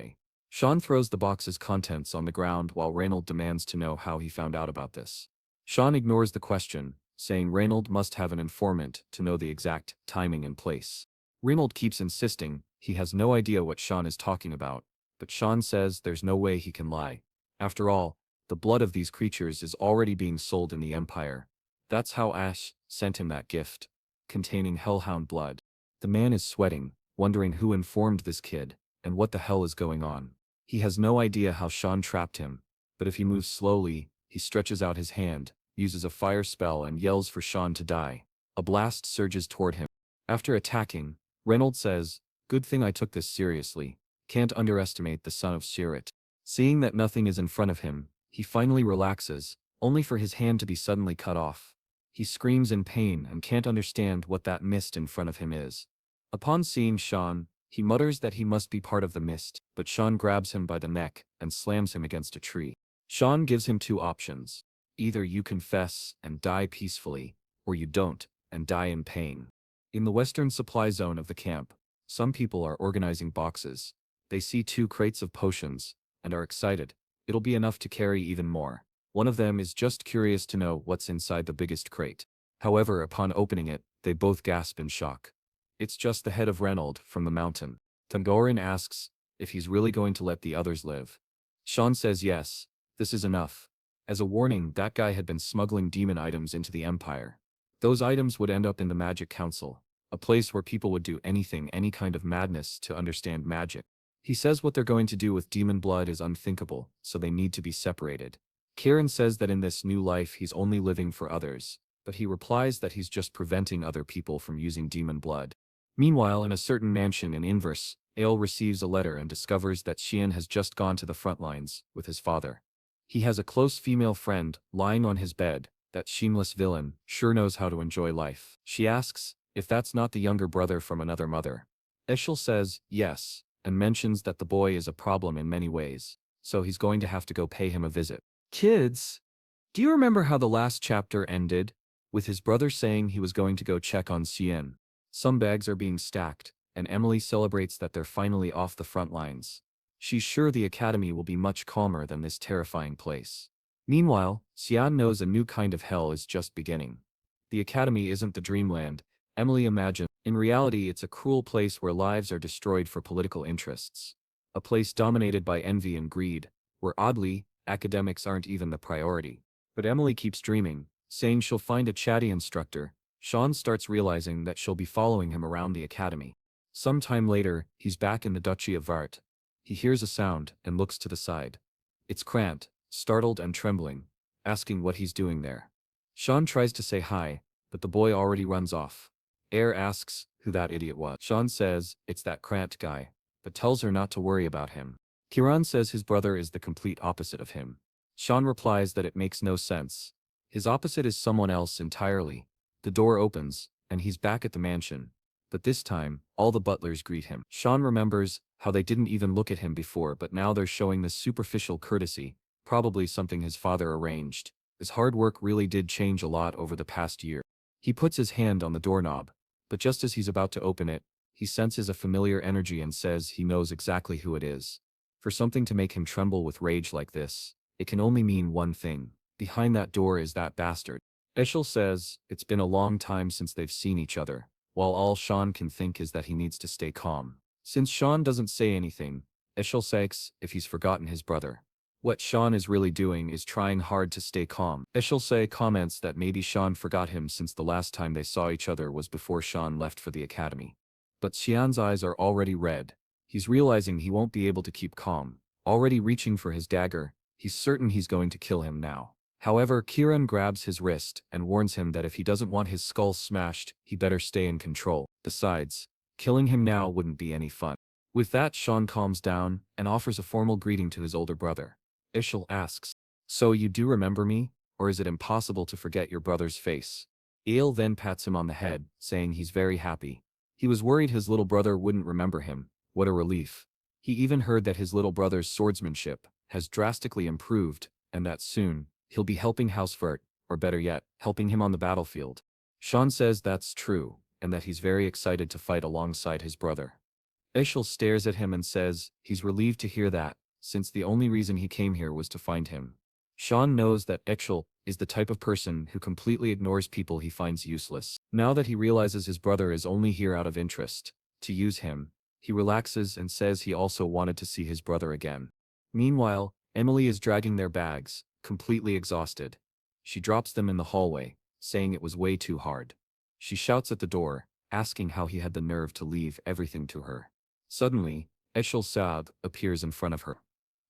Sean throws the box's contents on the ground while Reynold demands to know how he found out about this. Sean ignores the question, saying Reynold must have an informant to know the exact timing and place. Reynold keeps insisting he has no idea what Sean is talking about, but Sean says there's no way he can lie. After all, the blood of these creatures is already being sold in the Empire. That's how Ash sent him that gift, containing hellhound blood. The man is sweating, wondering who informed this kid, and what the hell is going on. He has no idea how Sean trapped him, but if he moves slowly, he stretches out his hand, uses a fire spell and yells for Sean to die. A blast surges toward him. After attacking, Reynold says, good thing I took this seriously. Can't underestimate the son of Shirit. Seeing that nothing is in front of him, he finally relaxes, only for his hand to be suddenly cut off. He screams in pain and can't understand what that mist in front of him is. Upon seeing Sean, he mutters that he must be part of the mist, but Sean grabs him by the neck and slams him against a tree. Sean gives him two options. Either you confess and die peacefully, or you don't, and die in pain. In the western supply zone of the camp, some people are organizing boxes. They see 2 crates of potions, and are excited. It'll be enough to carry even more. One of them is just curious to know what's inside the biggest crate. However, upon opening it, they both gasp in shock. It's just the head of Reynold from the mountain. Tangoran asks if he's really going to let the others live. Sean says yes, this is enough. As a warning, that guy had been smuggling demon items into the Empire. Those items would end up in the Magic Council, a place where people would do anything, any kind of madness to understand magic. He says what they're going to do with demon blood is unthinkable, so they need to be separated. Kieran says that in this new life he's only living for others, but he replies that he's just preventing other people from using demon blood. Meanwhile, in a certain mansion in Inverse, Ale receives a letter and discovers that Xian has just gone to the front lines with his father. He has a close female friend lying on his bed. That shameless villain sure knows how to enjoy life. She asks if that's not the younger brother from another mother. Eshel says yes, and mentions that the boy is a problem in many ways, so he's going to have to go pay him a visit. Kids, do you remember how the last chapter ended? With his brother saying he was going to go check on Xian. Some bags are being stacked, and Emily celebrates that they're finally off the front lines. She's sure the academy will be much calmer than this terrifying place. Meanwhile, Xian knows a new kind of hell is just beginning. The academy isn't the dreamland Emily imagined. In reality, it's a cruel place where lives are destroyed for political interests. A place dominated by envy and greed, where oddly, academics aren't even the priority. But Emily keeps dreaming, saying she'll find a chatty instructor. Sean starts realizing that she'll be following him around the academy. Some time later, he's back in the Duchy of Vart. He hears a sound and looks to the side. It's Krant, startled and trembling, asking what he's doing there. Sean tries to say hi, but the boy already runs off. Air asks who that idiot was. Sean says it's that Krant guy, but tells her not to worry about him. Kiran says his brother is the complete opposite of him. Sean replies that it makes no sense. His opposite is someone else entirely. The door opens, and he's back at the mansion. But this time, all the butlers greet him. Sean remembers how they didn't even look at him before, but now they're showing this superficial courtesy, probably something his father arranged. His hard work really did change a lot over the past year. He puts his hand on the doorknob, but just as he's about to open it, he senses a familiar energy and says he knows exactly who it is. For something to make him tremble with rage like this, it can only mean one thing. Behind that door is that bastard. Eshel says it's been a long time since they've seen each other, while all Sean can think is that he needs to stay calm. Since Sean doesn't say anything, Eshel asks if he's forgotten his brother. What Sean is really doing is trying hard to stay calm. Eshel comments that maybe Sean forgot him since the last time they saw each other was before Sean left for the academy. But Xian's eyes are already red. He's realizing he won't be able to keep calm. Already reaching for his dagger, he's certain he's going to kill him now. However, Kiran grabs his wrist and warns him that if he doesn't want his skull smashed, he better stay in control. Besides, killing him now wouldn't be any fun. With that, Sean calms down and offers a formal greeting to his older brother. Ishal asks, "So you do remember me, or is it impossible to forget your brother's face?" Ail then pats him on the head, saying he's very happy. He was worried his little brother wouldn't remember him. What a relief. He even heard that his little brother's swordsmanship has drastically improved, and that soon, he'll be helping House Vert, or better yet, helping him on the battlefield. Sean says that's true, and that he's very excited to fight alongside his brother. Ishal stares at him and says he's relieved to hear that, since the only reason he came here was to find him. Sean knows that Ishal is the type of person who completely ignores people he finds useless. Now that he realizes his brother is only here out of interest, to use him, he relaxes and says he also wanted to see his brother again. Meanwhile, Emily is dragging their bags, completely exhausted. She drops them in the hallway, saying it was way too hard. She shouts at the door, asking how he had the nerve to leave everything to her. Suddenly, Eshel Saab appears in front of her.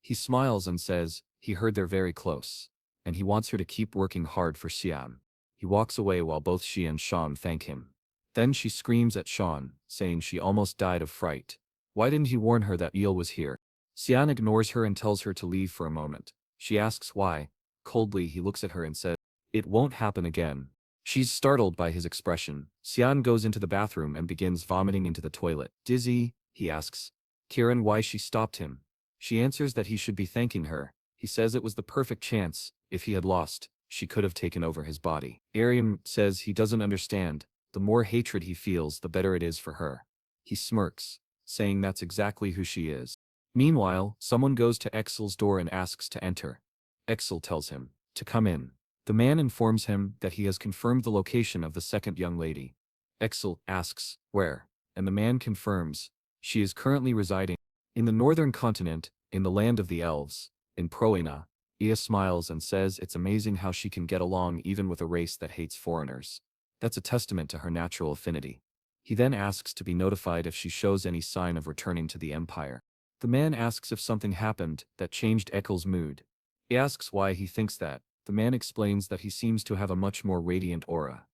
He smiles and says he heard they're very close, and he wants her to keep working hard for Siam. He walks away while both she and Sean thank him. Then she screams at Sean, saying she almost died of fright. Why didn't he warn her that Eel was here? Sian ignores her and tells her to leave for a moment. She asks why. Coldly he looks at her and says, "It won't happen again." She's startled by his expression. Sian goes into the bathroom and begins vomiting into the toilet. Dizzy, he asks Kiran why she stopped him. She answers that he should be thanking her. He says it was the perfect chance. If he had lost, she could have taken over his body. Ariam says he doesn't understand. The more hatred he feels, the better it is for her. He smirks, saying that's exactly who she is. Meanwhile, someone goes to Exel's door and asks to enter. Exel tells him to come in. The man informs him that he has confirmed the location of the second young lady. Exel asks where, and the man confirms she is currently residing in the northern continent, in the land of the elves, in Proena. Ia smiles and says it's amazing how she can get along even with a race that hates foreigners. That's a testament to her natural affinity. He then asks to be notified if she shows any sign of returning to the Empire. The man asks if something happened that changed Ekel's mood. He asks why he thinks that. The man explains that he seems to have a much more radiant aura.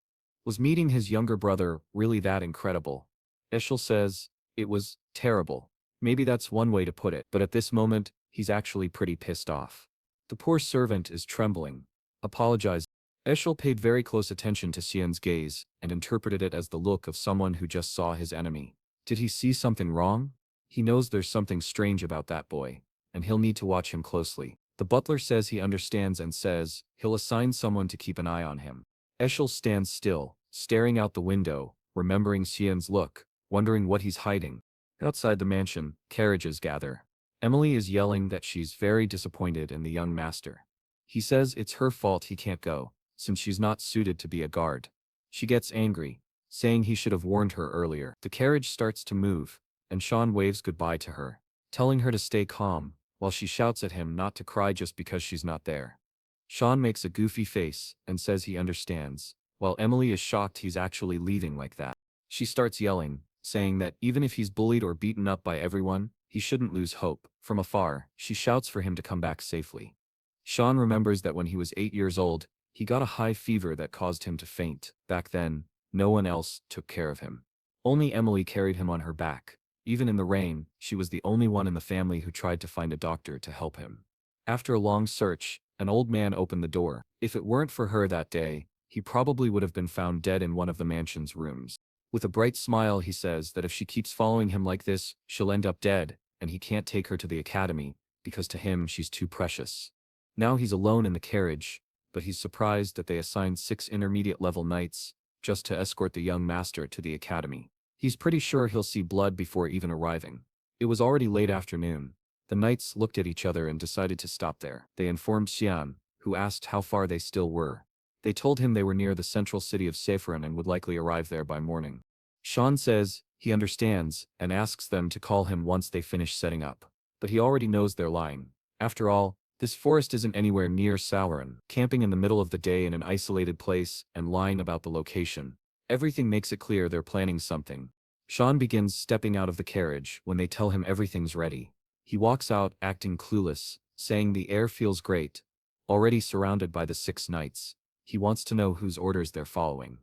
Was meeting his younger brother really that incredible? Eshel says, it was terrible. Maybe that's one way to put it, but at this moment, he's actually pretty pissed off. The poor servant is trembling. Apologizing. Eshel paid very close attention to Xian's gaze and interpreted it as the look of someone who just saw his enemy. Did he see something wrong? He knows there's something strange about that boy, and he'll need to watch him closely. The butler says he understands and says he'll assign someone to keep an eye on him. Eshel stands still, staring out the window, remembering Xian's look, wondering what he's hiding. Outside the mansion, carriages gather. Emily is yelling that she's very disappointed in the young master. He says it's her fault he can't go, since she's not suited to be a guard. She gets angry, saying he should have warned her earlier. The carriage starts to move, and Sean waves goodbye to her, telling her to stay calm, while she shouts at him not to cry just because she's not there. Sean makes a goofy face and says he understands, while Emily is shocked he's actually leaving like that. She starts yelling, saying that even if he's bullied or beaten up by everyone, he shouldn't lose hope. From afar, she shouts for him to come back safely. Sean remembers that when he was 8 years old, he got a high fever that caused him to faint. Back then, no one else took care of him. Only Emily carried him on her back. Even in the rain, she was the only one in the family who tried to find a doctor to help him. After a long search, an old man opened the door. If it weren't for her that day, he probably would have been found dead in one of the mansion's rooms. With a bright smile, he says that if she keeps following him like this, she'll end up dead, and he can't take her to the academy, because to him she's too precious. Now he's alone in the carriage, but he's surprised that they assigned 6 intermediate-level knights just to escort the young master to the academy. He's pretty sure he'll see blood before even arriving. It was already late afternoon. The knights looked at each other and decided to stop there. They informed Cyan, who asked how far they still were. They told him they were near the central city of Saffron and would likely arrive there by morning. Sean says he understands and asks them to call him once they finish setting up. But he already knows they're lying. After all, this forest isn't anywhere near Sauron. Camping in the middle of the day in an isolated place and lying about the location. Everything makes it clear they're planning something. Sean begins stepping out of the carriage when they tell him everything's ready. He walks out acting clueless, saying the air feels great. Already surrounded by the 6 knights, he wants to know whose orders they're following.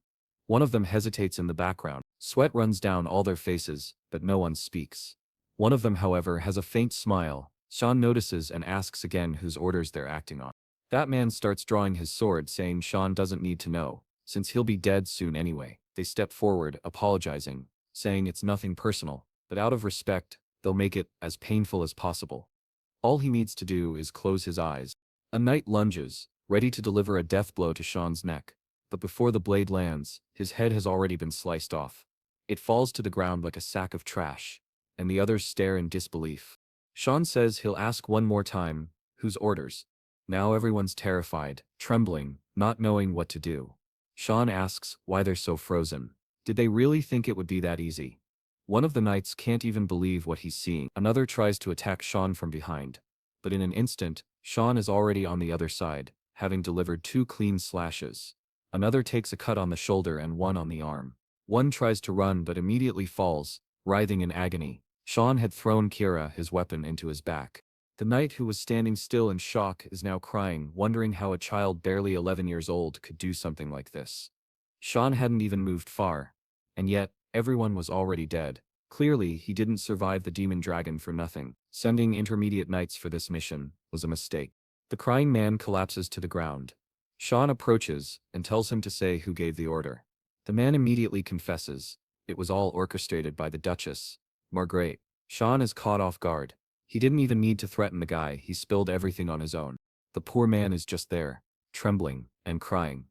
One of them hesitates in the background. Sweat runs down all their faces, but no one speaks. One of them, however, has a faint smile. Sean notices and asks again whose orders they're acting on. That man starts drawing his sword, saying Sean doesn't need to know, since he'll be dead soon anyway. They step forward, apologizing, saying it's nothing personal, but out of respect, they'll make it as painful as possible. All he needs to do is close his eyes. A knight lunges, ready to deliver a death blow to Sean's neck, but before the blade lands, his head has already been sliced off. It falls to the ground like a sack of trash, and the others stare in disbelief. Sean says he'll ask one more time, whose orders? Now everyone's terrified, trembling, not knowing what to do. Sean asks why they're so frozen. Did they really think it would be that easy? One of the knights can't even believe what he's seeing. Another tries to attack Sean from behind. But in an instant, Sean is already on the other side, having delivered 2 clean slashes. Another takes a cut on the shoulder and one on the arm. One tries to run but immediately falls, writhing in agony. Sean had thrown Kira, his weapon, into his back. The knight, who was standing still in shock, is now crying, wondering how a child barely 11 years old could do something like this. Sean hadn't even moved far. And yet, everyone was already dead. Clearly, he didn't survive the demon dragon for nothing. Sending intermediate knights for this mission was a mistake. The crying man collapses to the ground. Sean approaches and tells him to say who gave the order. The man immediately confesses. It was all orchestrated by the Duchess, Margaret. Sean is caught off guard. He didn't even need to threaten the guy, he spilled everything on his own. The poor man is just there, trembling and crying.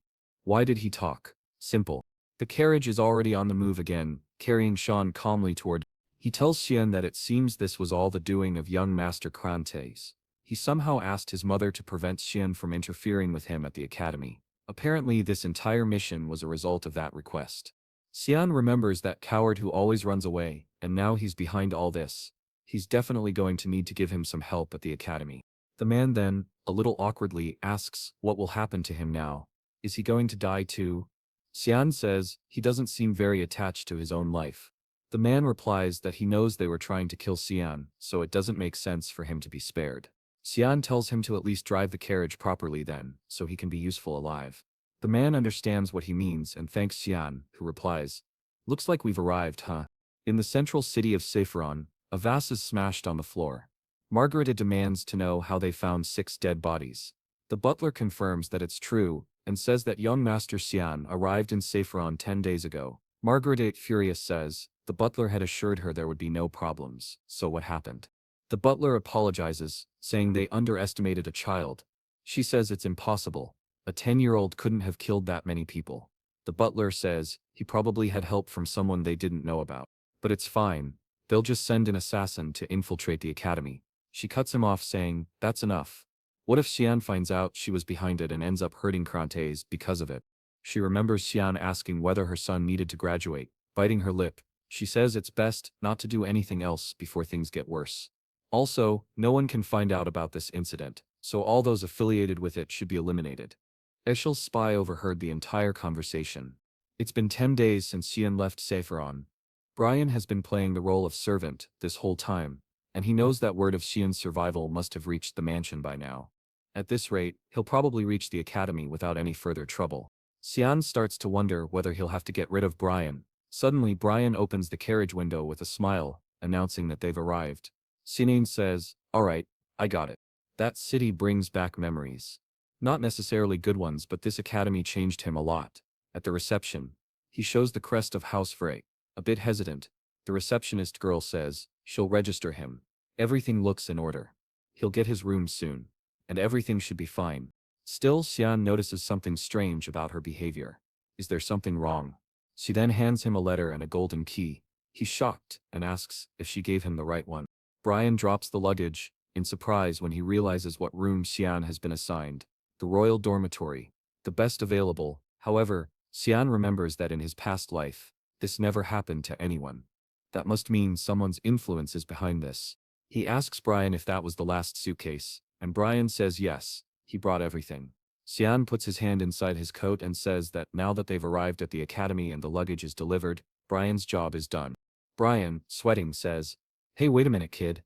Why did he talk? Simple. The carriage is already on the move again, carrying Sean calmly toward. He tells Cyan that it seems this was all the doing of young Master Krantes. He somehow asked his mother to prevent Cyan from interfering with him at the academy. Apparently this entire mission was a result of that request. Cyan remembers that coward who always runs away, and now he's behind all this. He's definitely going to need to give him some help at the academy. The man then, a little awkwardly, asks what will happen to him now. Is he going to die too? Cyan says he doesn't seem very attached to his own life. The man replies that he knows they were trying to kill Cyan, so it doesn't make sense for him to be spared. Cyan tells him to at least drive the carriage properly then, so he can be useful alive. The man understands what he means and thanks Cyan, who replies, "Looks like we've arrived, huh?" In the central city of Saffron, a vase is smashed on the floor. Margarita demands to know how they found 6 dead bodies. The butler confirms that it's true, and says that young Master Cyan arrived in Saffron 10 days ago. Margarita, furious, says the butler had assured her there would be no problems, so what happened? The butler apologizes, saying they underestimated a child. She says it's impossible. A 10-year-old couldn't have killed that many people. The butler says he probably had help from someone they didn't know about. But it's fine. They'll just send an assassin to infiltrate the academy. She cuts him off, saying, that's enough. What if Cyan finds out she was behind it and ends up hurting Krantes because of it? She remembers Cyan asking whether her son needed to graduate. Biting her lip, she says it's best not to do anything else before things get worse. Also, no one can find out about this incident, so all those affiliated with it should be eliminated. Eshel's spy overheard the entire conversation. It's been 10 days since Cyan left Saffron. Brian has been playing the role of servant this whole time, and he knows that word of Cyan's survival must have reached the mansion by now. At this rate, he'll probably reach the academy without any further trouble. Cyan starts to wonder whether he'll have to get rid of Brian, Suddenly Brian opens the carriage window with a smile, announcing that they've arrived. Cyan says, "Alright, I got it." That city brings back memories. Not necessarily good ones, but this academy changed him a lot. At the reception, he shows the crest of House Frey. A bit hesitant, the receptionist girl says, she'll register him. Everything looks in order. He'll get his room soon. And everything should be fine. Still, Cyan notices something strange about her behavior. Is there something wrong? She then hands him a letter and a golden key. He's shocked and asks if she gave him the right one. Brian drops the luggage, in surprise when he realizes what room Cyan has been assigned. The royal dormitory. The best available. However, Cyan remembers that in his past life, this never happened to anyone. That must mean someone's influence is behind this. He asks Brian if that was the last suitcase, and Brian says yes, he brought everything. Cyan puts his hand inside his coat and says that now that they've arrived at the academy and the luggage is delivered, Brian's job is done. Brian, sweating, says, "Hey, wait a minute, kid."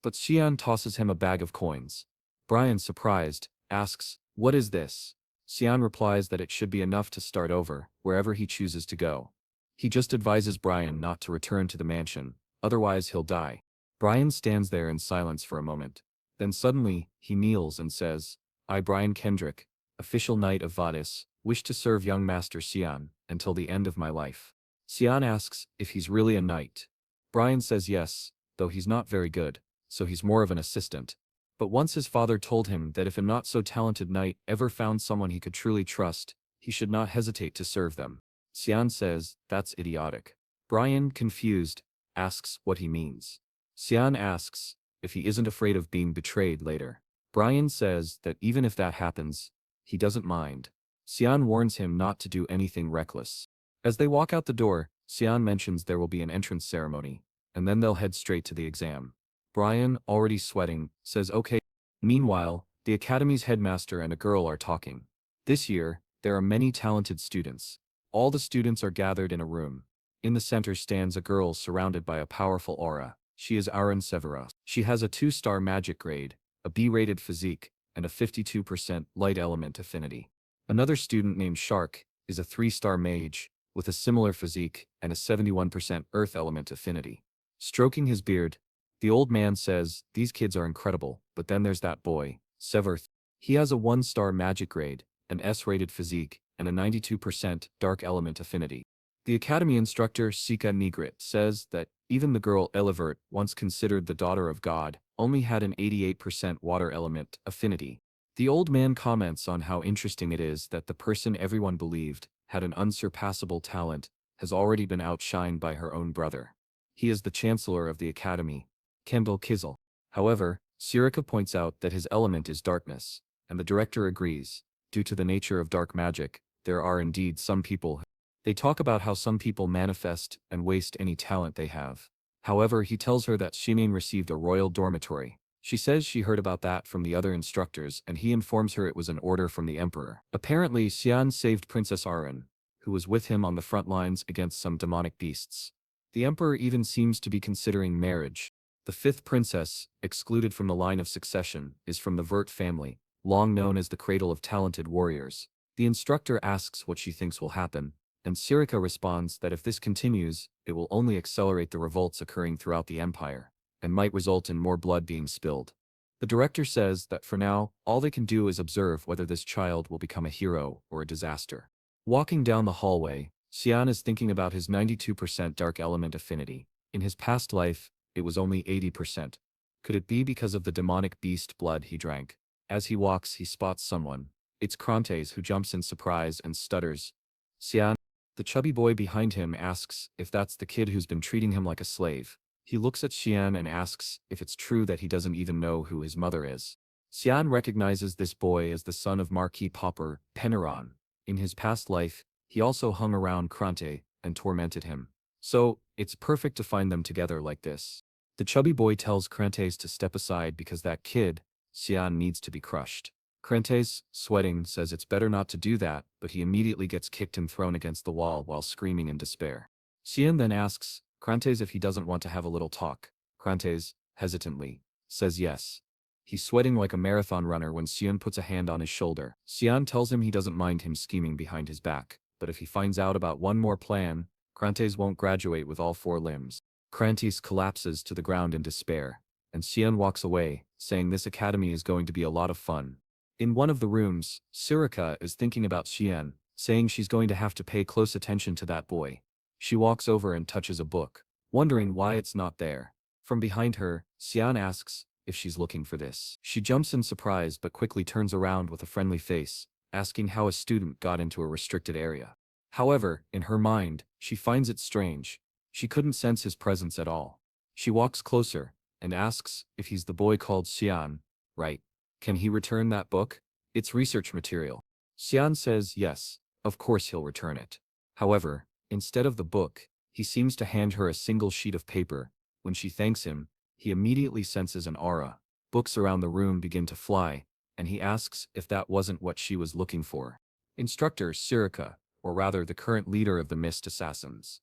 But Cyan tosses him a bag of coins. Brian, surprised, asks, "What is this?" Cyan replies that it should be enough to start over, wherever he chooses to go. He just advises Brian not to return to the mansion, otherwise he'll die. Brian stands there in silence for a moment. Then suddenly, he kneels and says, "I, Brian Kendrick, official knight of Vadis, wish to serve young Master Cyan until the end of my life." Cyan asks if he's really a knight. Brian says yes, though he's not very good, so he's more of an assistant. But once his father told him that if a not-so-talented knight ever found someone he could truly trust, he should not hesitate to serve them. Cyan says, "That's idiotic." Brian, confused, asks what he means. Cyan asks if he isn't afraid of being betrayed later. Brian says that even if that happens, he doesn't mind. Cyan warns him not to do anything reckless. As they walk out the door, Cyan mentions there will be an entrance ceremony, and then they'll head straight to the exam. Brian, already sweating, says okay. Meanwhile, the academy's headmaster and a girl are talking. This year, there are many talented students. All the students are gathered in a room. In the center stands a girl surrounded by a powerful aura. She is Aaron Severa. She has a 2-star magic grade, a B-rated physique, and a 52% light element affinity. Another student named Shark is a 3-star mage, with a similar physique and a 71% earth element affinity. Stroking his beard, the old man says, "These kids are incredible, but then there's that boy, Severth. He has a 1-star magic grade, an S-rated physique, and a 92% dark element affinity." The academy instructor Sika Nigrit says that even the girl Elevert, once considered the daughter of God, only had an 88% water element affinity. The old man comments on how interesting it is that the person everyone believed had an unsurpassable talent has already been outshined by her own brother. He is the chancellor of the academy, Kendall Kizel. However, Sirika points out that his element is darkness, and the director agrees. Due to the nature of dark magic, there are indeed some people. They talk about how some people manifest and waste any talent they have. However, he tells her that Shimin received a royal dormitory. She says she heard about that from the other instructors, and he informs her it was an order from the emperor. Apparently, Cyan saved Princess Arin, who was with him on the front lines against some demonic beasts. The emperor even seems to be considering marriage. The 5th princess, excluded from the line of succession, is from the Vert family, long known as the cradle of talented warriors. The instructor asks what she thinks will happen, and Sirika responds that if this continues, it will only accelerate the revolts occurring throughout the empire, and might result in more blood being spilled. The director says that for now, all they can do is observe whether this child will become a hero or a disaster. Walking down the hallway, Cyan is thinking about his 92% dark element affinity. In his past life, it was only 80%. Could it be because of the demonic beast blood he drank? As he walks, he spots someone. It's Crantes, who jumps in surprise and stutters. "Cyan?" The chubby boy behind him asks if that's the kid who's been treating him like a slave. He looks at Cyan and asks if it's true that he doesn't even know who his mother is. Cyan recognizes this boy as the son of Marquis Popper, Peneron. In his past life, he also hung around Crante and tormented him. So, it's perfect to find them together like this. The chubby boy tells Crantes to step aside because that kid, Cyan, needs to be crushed. Crantes, sweating, says it's better not to do that, but he immediately gets kicked and thrown against the wall while screaming in despair. Cyan then asks Crantes if he doesn't want to have a little talk. Crantes, hesitantly, says yes. He's sweating like a marathon runner when Cyan puts a hand on his shoulder. Cyan tells him he doesn't mind him scheming behind his back, but if he finds out about one more plan, Crantes won't graduate with all four limbs. Crantes collapses to the ground in despair, and Cyan walks away, saying this academy is going to be a lot of fun. In one of the rooms, Surika is thinking about Cyan, saying she's going to have to pay close attention to that boy. She walks over and touches a book, wondering why it's not there. From behind her, Cyan asks if she's looking for this. She jumps in surprise but quickly turns around with a friendly face, asking how a student got into a restricted area. However, in her mind, she finds it strange. She couldn't sense his presence at all. She walks closer and asks if he's the boy called Cyan, right? Can he return that book? It's research material. Cyan says yes, of course he'll return it. However, instead of the book, he seems to hand her a single sheet of paper. When she thanks him, he immediately senses an aura. Books around the room begin to fly, and he asks if that wasn't what she was looking for. Instructor Surika, or rather the current leader of the Mist Assassins.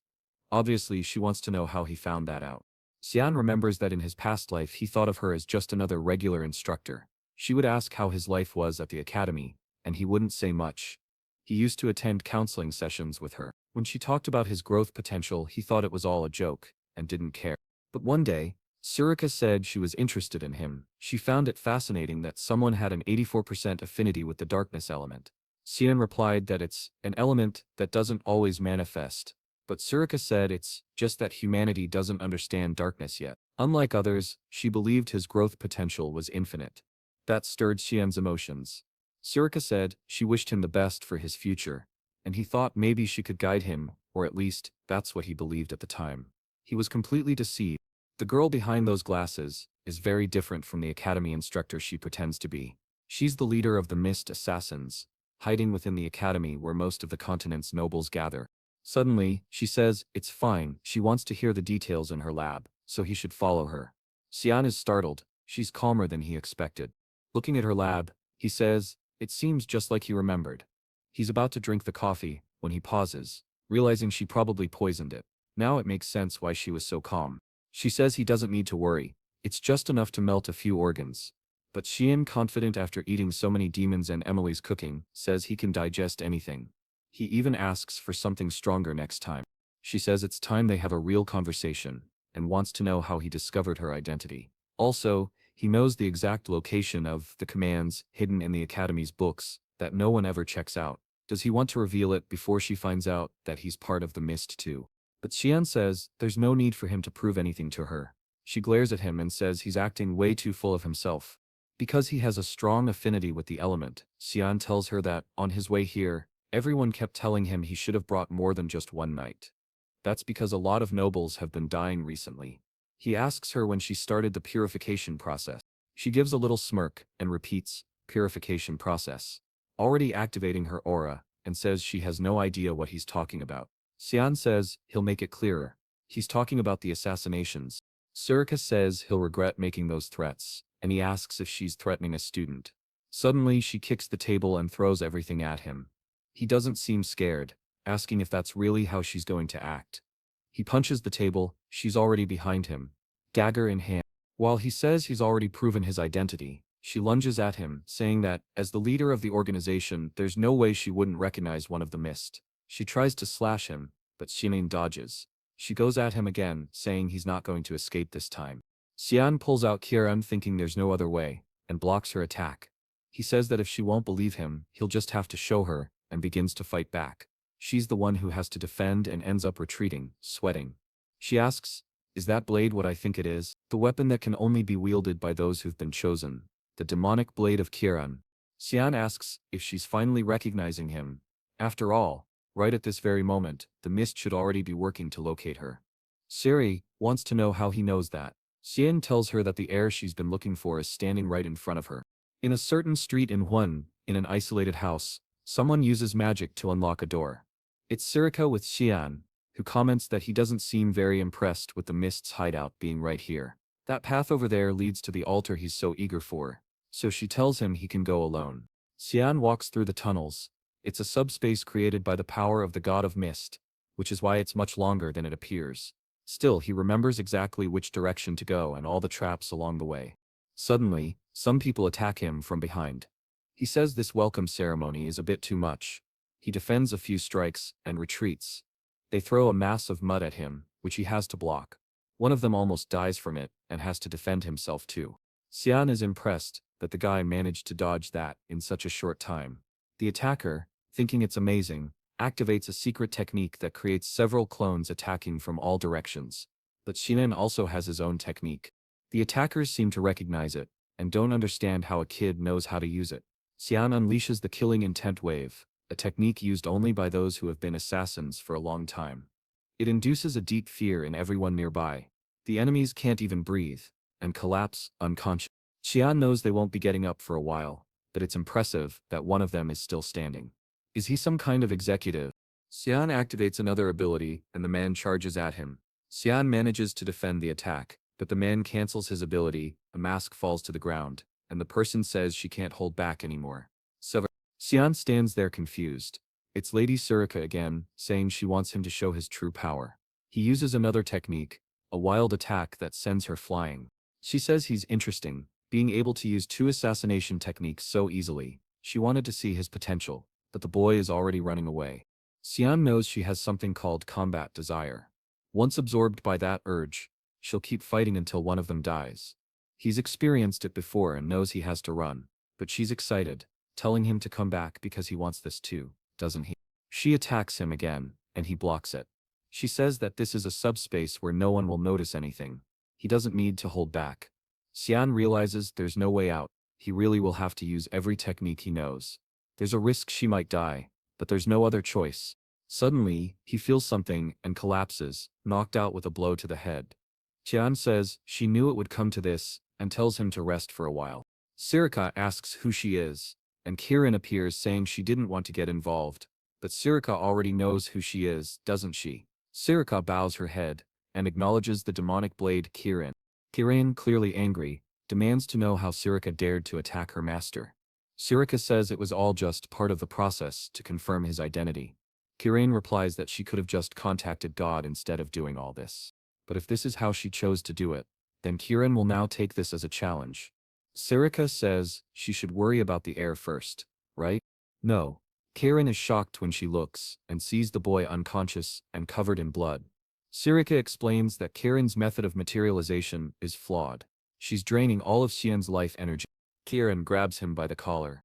Obviously, she wants to know how he found that out. Cyan remembers that in his past life he thought of her as just another regular instructor. She would ask how his life was at the academy, and he wouldn't say much. He used to attend counseling sessions with her. When she talked about his growth potential, he thought it was all a joke, and didn't care. But one day, Surika said she was interested in him. She found it fascinating that someone had an 84% affinity with the darkness element. Cyan replied that it's an element that doesn't always manifest. But Surika said it's just that humanity doesn't understand darkness yet. Unlike others, she believed his growth potential was infinite. That stirred Cyan's emotions. Surika said she wished him the best for his future, and he thought maybe she could guide him, or at least, that's what he believed at the time. He was completely deceived. The girl behind those glasses is very different from the academy instructor she pretends to be. She's the leader of the Mist Assassins, hiding within the academy where most of the continent's nobles gather. Suddenly, she says it's fine, she wants to hear the details in her lab, so he should follow her. Cyan is startled. She's calmer than he expected. Looking at her lab, he says, it seems just like he remembered. He's about to drink the coffee, when he pauses, realizing she probably poisoned it. Now it makes sense why she was so calm. She says he doesn't need to worry, it's just enough to melt a few organs. But Cyan, confident after eating so many demons and Emily's cooking, says he can digest anything. He even asks for something stronger next time. She says it's time they have a real conversation, and wants to know how he discovered her identity. Also, he knows the exact location of the commands hidden in the Academy's books that no one ever checks out. Does he want to reveal it before she finds out that he's part of the Mist too? But Cyan says there's no need for him to prove anything to her. She glares at him and says he's acting way too full of himself. Because he has a strong affinity with the element, Cyan tells her that, on his way here, everyone kept telling him he should have brought more than just one knight. That's because a lot of nobles have been dying recently. He asks her when she started the purification process. She gives a little smirk and repeats, purification process, already activating her aura, and says she has no idea what he's talking about. Cyan says he'll make it clearer. He's talking about the assassinations. Surika says he'll regret making those threats, and he asks if she's threatening a student. Suddenly she kicks the table and throws everything at him. He doesn't seem scared, asking if that's really how she's going to act. He punches the table, she's already behind him, dagger in hand. While he says he's already proven his identity, she lunges at him, saying that, as the leader of the organization, there's no way she wouldn't recognize one of the Mist. She tries to slash him, but Cyan dodges. She goes at him again, saying he's not going to escape this time. Cyan pulls out Kieran, thinking there's no other way, and blocks her attack. He says that if she won't believe him, he'll just have to show her, and begins to fight back. She's the one who has to defend and ends up retreating, sweating. She asks, is that blade what I think it is? The weapon that can only be wielded by those who've been chosen. The demonic blade of Kieran. Cyan asks if she's finally recognizing him. After all, right at this very moment, the Mist should already be working to locate her. Siri wants to know how he knows that. Cyan tells her that the heir she's been looking for is standing right in front of her. In a certain street in Huan, in an isolated house, someone uses magic to unlock a door. It's Surika with Cyan, who comments that he doesn't seem very impressed with the Mist's hideout being right here. That path over there leads to the altar he's so eager for, so she tells him he can go alone. Cyan walks through the tunnels. It's a subspace created by the power of the god of Mist, which is why it's much longer than it appears. Still, he remembers exactly which direction to go and all the traps along the way. Suddenly, some people attack him from behind. He says this welcome ceremony is a bit too much. He defends a few strikes and retreats. They throw a mass of mud at him, which he has to block. One of them almost dies from it and has to defend himself too. Cyan is impressed that the guy managed to dodge that in such a short time. The attacker, thinking it's amazing, activates a secret technique that creates several clones attacking from all directions. But Shinan also has his own technique. The attackers seem to recognize it, and don't understand how a kid knows how to use it. Cyan unleashes the killing intent wave, a technique used only by those who have been assassins for a long time. It induces a deep fear in everyone nearby. The enemies can't even breathe, and collapse, unconscious. Cyan knows they won't be getting up for a while, but it's impressive that one of them is still standing. Is he some kind of executive? Cyan activates another ability, and the man charges at him. Cyan manages to defend the attack, but the man cancels his ability, a mask falls to the ground, and the person says she can't hold back anymore. Cyan stands there confused. It's Lady Surika again, saying she wants him to show his true power. He uses another technique, a wild attack that sends her flying. She says he's interesting, being able to use two assassination techniques so easily. She wanted to see his potential, but the boy is already running away. Cyan knows she has something called combat desire. Once absorbed by that urge, she'll keep fighting until one of them dies. He's experienced it before and knows he has to run, but she's excited, telling him to come back because he wants this too, doesn't he? She attacks him again, and he blocks it. She says that this is a subspace where no one will notice anything. He doesn't need to hold back. Cyan realizes there's no way out. He really will have to use every technique he knows. There's a risk she might die, but there's no other choice. Suddenly, he feels something and collapses, knocked out with a blow to the head. Cyan says she knew it would come to this, and tells him to rest for a while. Surika asks who she is, and Kiran appears saying she didn't want to get involved, but Surika already knows who she is, doesn't she? Surika bows her head, and acknowledges the demonic blade Kiran. Kiran, clearly angry, demands to know how Surika dared to attack her master. Surika says it was all just part of the process to confirm his identity. Kiran replies that she could have just contacted God instead of doing all this. But if this is how she chose to do it, then Kiran will now take this as a challenge. Surika says she should worry about the heir first, right? No. Kiran is shocked when she looks and sees the boy unconscious and covered in blood. Surika explains that Kiran's method of materialization is flawed. She's draining all of Xian's life energy. Kiran grabs him by the collar.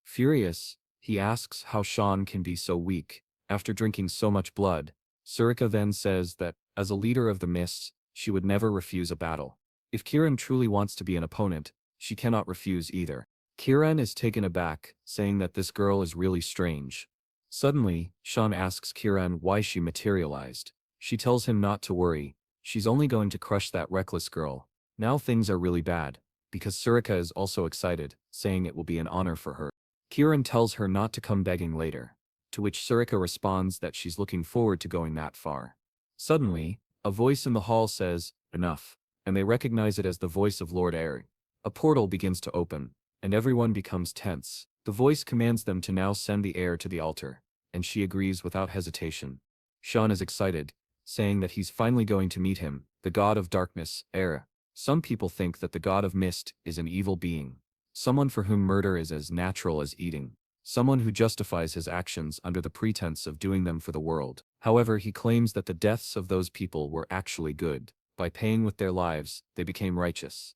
Furious, he asks how Sean can be so weak, after drinking so much blood. Surika then says that, as a leader of the Mists, she would never refuse a battle. If Kiran truly wants to be an opponent, she cannot refuse either. Kiran is taken aback, saying that this girl is really strange. Suddenly, Sean asks Kiran why she materialized. She tells him not to worry, she's only going to crush that reckless girl. Now things are really bad, because Surika is also excited, saying it will be an honor for her. Kiran tells her not to come begging later, to which Surika responds that she's looking forward to going that far. Suddenly, a voice in the hall says, "Enough," and they recognize it as the voice of Lord Air. A portal begins to open, and everyone becomes tense. The voice commands them to now send the heir to the altar, and she agrees without hesitation. Sean is excited, saying that he's finally going to meet him, the god of darkness, Air. Some people think that the god of mist is an evil being. Someone for whom murder is as natural as eating. Someone who justifies his actions under the pretense of doing them for the world. However, he claims that the deaths of those people were actually good. By paying with their lives, they became righteous.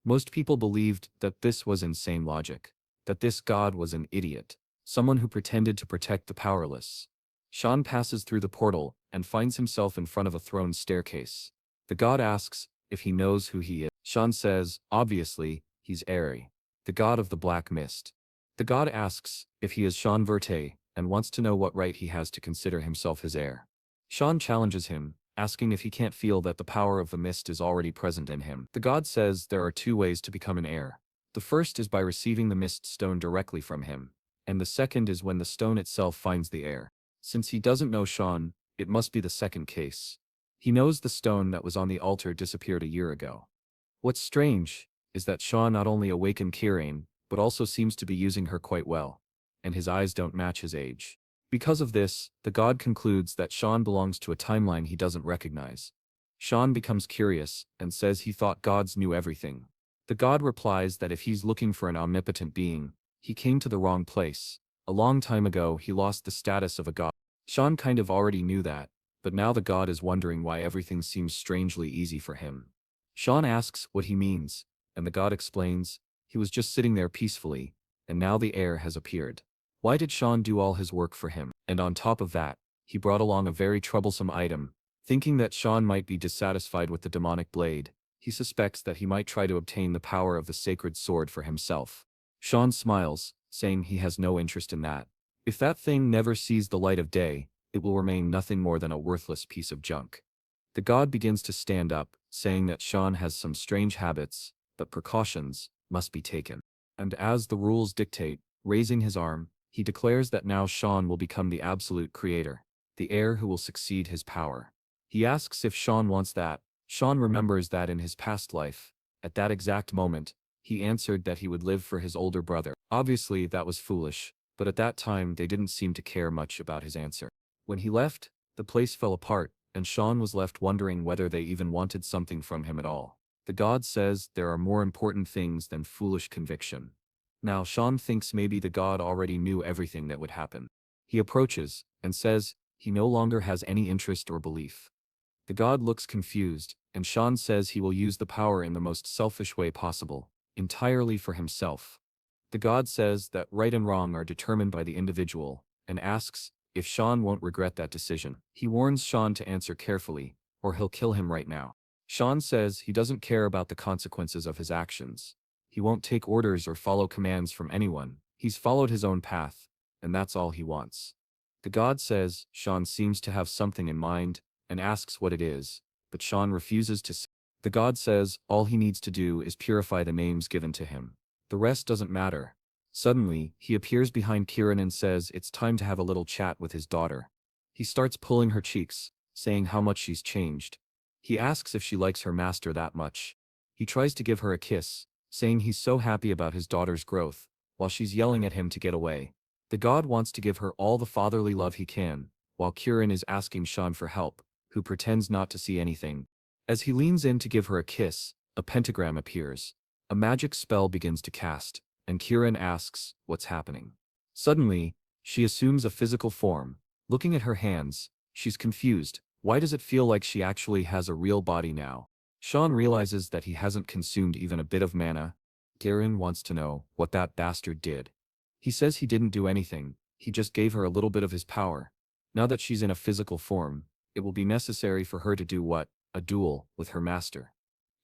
Most people believed that this was insane logic. That this god was an idiot. Someone who pretended to protect the powerless. Sean passes through the portal and finds himself in front of a throne staircase. The god asks if he knows who he is. Sean says, obviously, he's Eri, the god of the black mist. The god asks if he is Cyan Vert and wants to know what right he has to consider himself his heir. Sean challenges him, asking if he can't feel that the power of the mist is already present in him. The god says there are two ways to become an heir. The first is by receiving the mist stone directly from him, and the second is when the stone itself finds the heir. Since he doesn't know Sean, it must be the second case. He knows the stone that was on the altar disappeared a year ago. What's strange is that Sean not only awakened Kiran, but also seems to be using her quite well, and his eyes don't match his age. Because of this, the god concludes that Sean belongs to a timeline he doesn't recognize. Sean becomes curious and says he thought gods knew everything. The god replies that if he's looking for an omnipotent being, he came to the wrong place. A long time ago he lost the status of a god. Sean kind of already knew that, but now the god is wondering why everything seems strangely easy for him. Sean asks what he means, and the god explains, he was just sitting there peacefully, and now the heir has appeared. Why did Sean do all his work for him? And on top of that, he brought along a very troublesome item. Thinking that Sean might be dissatisfied with the demonic blade, he suspects that he might try to obtain the power of the sacred sword for himself. Sean smiles, saying he has no interest in that. If that thing never sees the light of day, it will remain nothing more than a worthless piece of junk. The god begins to stand up, saying that Sean has some strange habits, but precautions must be taken. And as the rules dictate, raising his arm, he declares that now Sean will become the absolute creator, the heir who will succeed his power. He asks if Sean wants that. Sean remembers that in his past life, at that exact moment, he answered that he would live for his older brother. Obviously, that was foolish, but at that time they didn't seem to care much about his answer. When he left, the place fell apart, and Sean was left wondering whether they even wanted something from him at all. The god says there are more important things than foolish conviction. Now Sean thinks maybe the god already knew everything that would happen. He approaches, and says he no longer has any interest or belief. The god looks confused, and Sean says he will use the power in the most selfish way possible, entirely for himself. The god says that right and wrong are determined by the individual, and asks if Sean won't regret that decision. He warns Sean to answer carefully, or he'll kill him right now. Sean says he doesn't care about the consequences of his actions. He won't take orders or follow commands from anyone. He's followed his own path, and that's all he wants. The god says Sean seems to have something in mind, and asks what it is, but Sean refuses to say. The god says all he needs to do is purify the names given to him. The rest doesn't matter. Suddenly, he appears behind Kieran and says it's time to have a little chat with his daughter. He starts pulling her cheeks, saying how much she's changed. He asks if she likes her master that much. He tries to give her a kiss, saying he's so happy about his daughter's growth, while she's yelling at him to get away. The god wants to give her all the fatherly love he can, while Kieran is asking Sean for help, who pretends not to see anything. As he leans in to give her a kiss, a pentagram appears. A magic spell begins to cast, and Kieran asks what's happening. Suddenly, she assumes a physical form. Looking at her hands, she's confused. Why does it feel like she actually has a real body now? Sean realizes that he hasn't consumed even a bit of mana. Kieran wants to know what that bastard did. He says he didn't do anything, he just gave her a little bit of his power. Now that she's in a physical form, it will be necessary for her to do what? A duel with her master.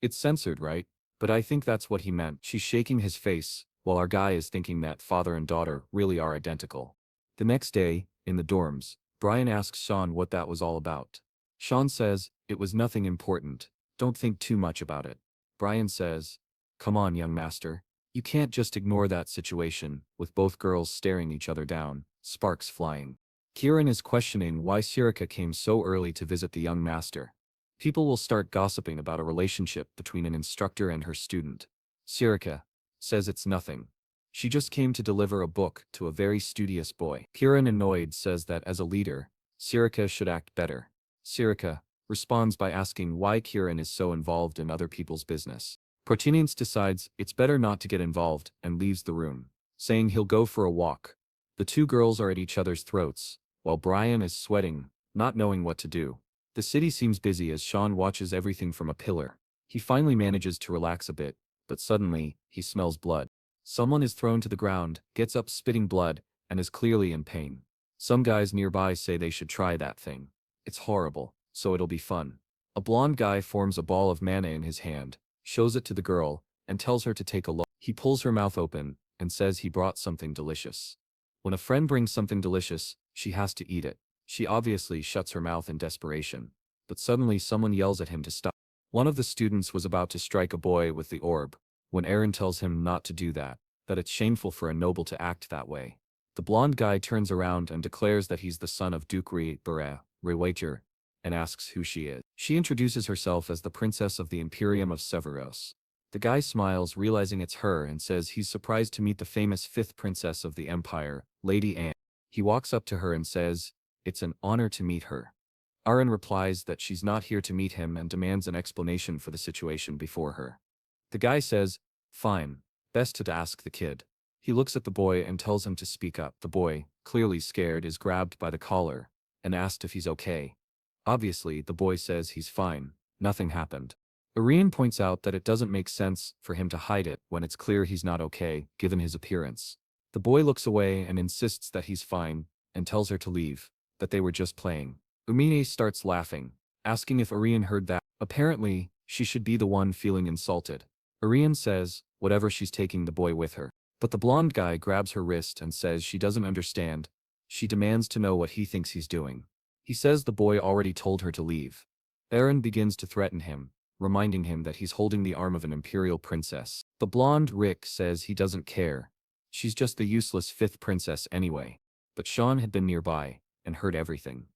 It's censored, right? But I think that's what he meant. She's shaking his face, while our guy is thinking that father and daughter really are identical. The next day, in the dorms, Brian asks Sean what that was all about. Sean says, it was nothing important, don't think too much about it. Brian says, come on young master, you can't just ignore that situation, with both girls staring each other down, sparks flying. Kieran is questioning why Sirika came so early to visit the young master. People will start gossiping about a relationship between an instructor and her student. Sirika says it's nothing. She just came to deliver a book to a very studious boy. Kieran, annoyed, says that as a leader, Sirika should act better. Sirika responds by asking why Kieran is so involved in other people's business. Protinence decides it's better not to get involved and leaves the room, saying he'll go for a walk. The two girls are at each other's throats, while Brian is sweating, not knowing what to do. The city seems busy as Sean watches everything from a pillar. He finally manages to relax a bit, but suddenly, he smells blood. Someone is thrown to the ground, gets up spitting blood, and is clearly in pain. Some guys nearby say they should try that thing. It's horrible, so it'll be fun. A blonde guy forms a ball of mana in his hand, shows it to the girl, and tells her to take a look. He pulls her mouth open, and says he brought something delicious. When a friend brings something delicious, she has to eat it. She obviously shuts her mouth in desperation, but suddenly someone yells at him to stop. One of the students was about to strike a boy with the orb, when Aaron tells him not to do that it's shameful for a noble to act that way. The blonde guy turns around and declares that he's the son of Duke Rewager, and asks who she is. She introduces herself as the princess of the Imperium of Severos. The guy smiles, realizing it's her, and says he's surprised to meet the famous fifth princess of the Empire, Lady Anne. He walks up to her and says, it's an honor to meet her. Aaron replies that she's not here to meet him and demands an explanation for the situation before her. The guy says, fine, best to ask the kid. He looks at the boy and tells him to speak up. The boy, clearly scared, is grabbed by the collar and asked if he's okay. Obviously, the boy says he's fine, nothing happened. Arian points out that it doesn't make sense for him to hide it when it's clear he's not okay, given his appearance. The boy looks away and insists that he's fine, and tells her to leave, that they were just playing. Umine starts laughing, asking if Arian heard that. Apparently, she should be the one feeling insulted. Arian says, whatever, she's taking the boy with her. But the blonde guy grabs her wrist and says she doesn't understand. She demands to know what he thinks he's doing. He says the boy already told her to leave. Aaron begins to threaten him, reminding him that he's holding the arm of an imperial princess. The blonde Rick says he doesn't care. She's just the useless fifth princess anyway. But Sean had been nearby and heard everything.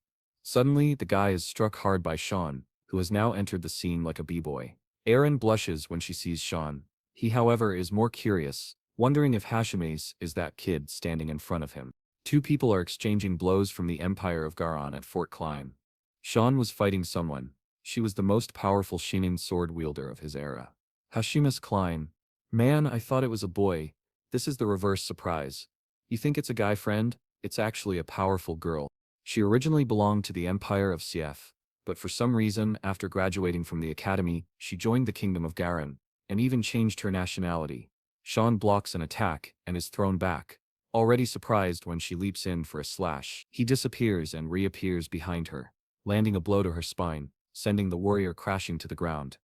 Suddenly, the guy is struck hard by Sean, who has now entered the scene like a b-boy. Aaron blushes when she sees Sean. He, however, is more curious, wondering if Hashimes is that kid standing in front of him. Two people are exchanging blows from the Empire of Garan at Fort Klein. Sean was fighting someone. She was the most powerful Shinin sword wielder of his era. Hashimas Klein. Man, I thought it was a boy. This is the reverse surprise. You think it's a guy friend? It's actually a powerful girl. She originally belonged to the Empire of CF, but for some reason, after graduating from the academy, she joined the Kingdom of Garan, and even changed her nationality. Sean blocks an attack and is thrown back, already surprised when she leaps in for a slash. He disappears and reappears behind her, landing a blow to her spine, sending the warrior crashing to the ground.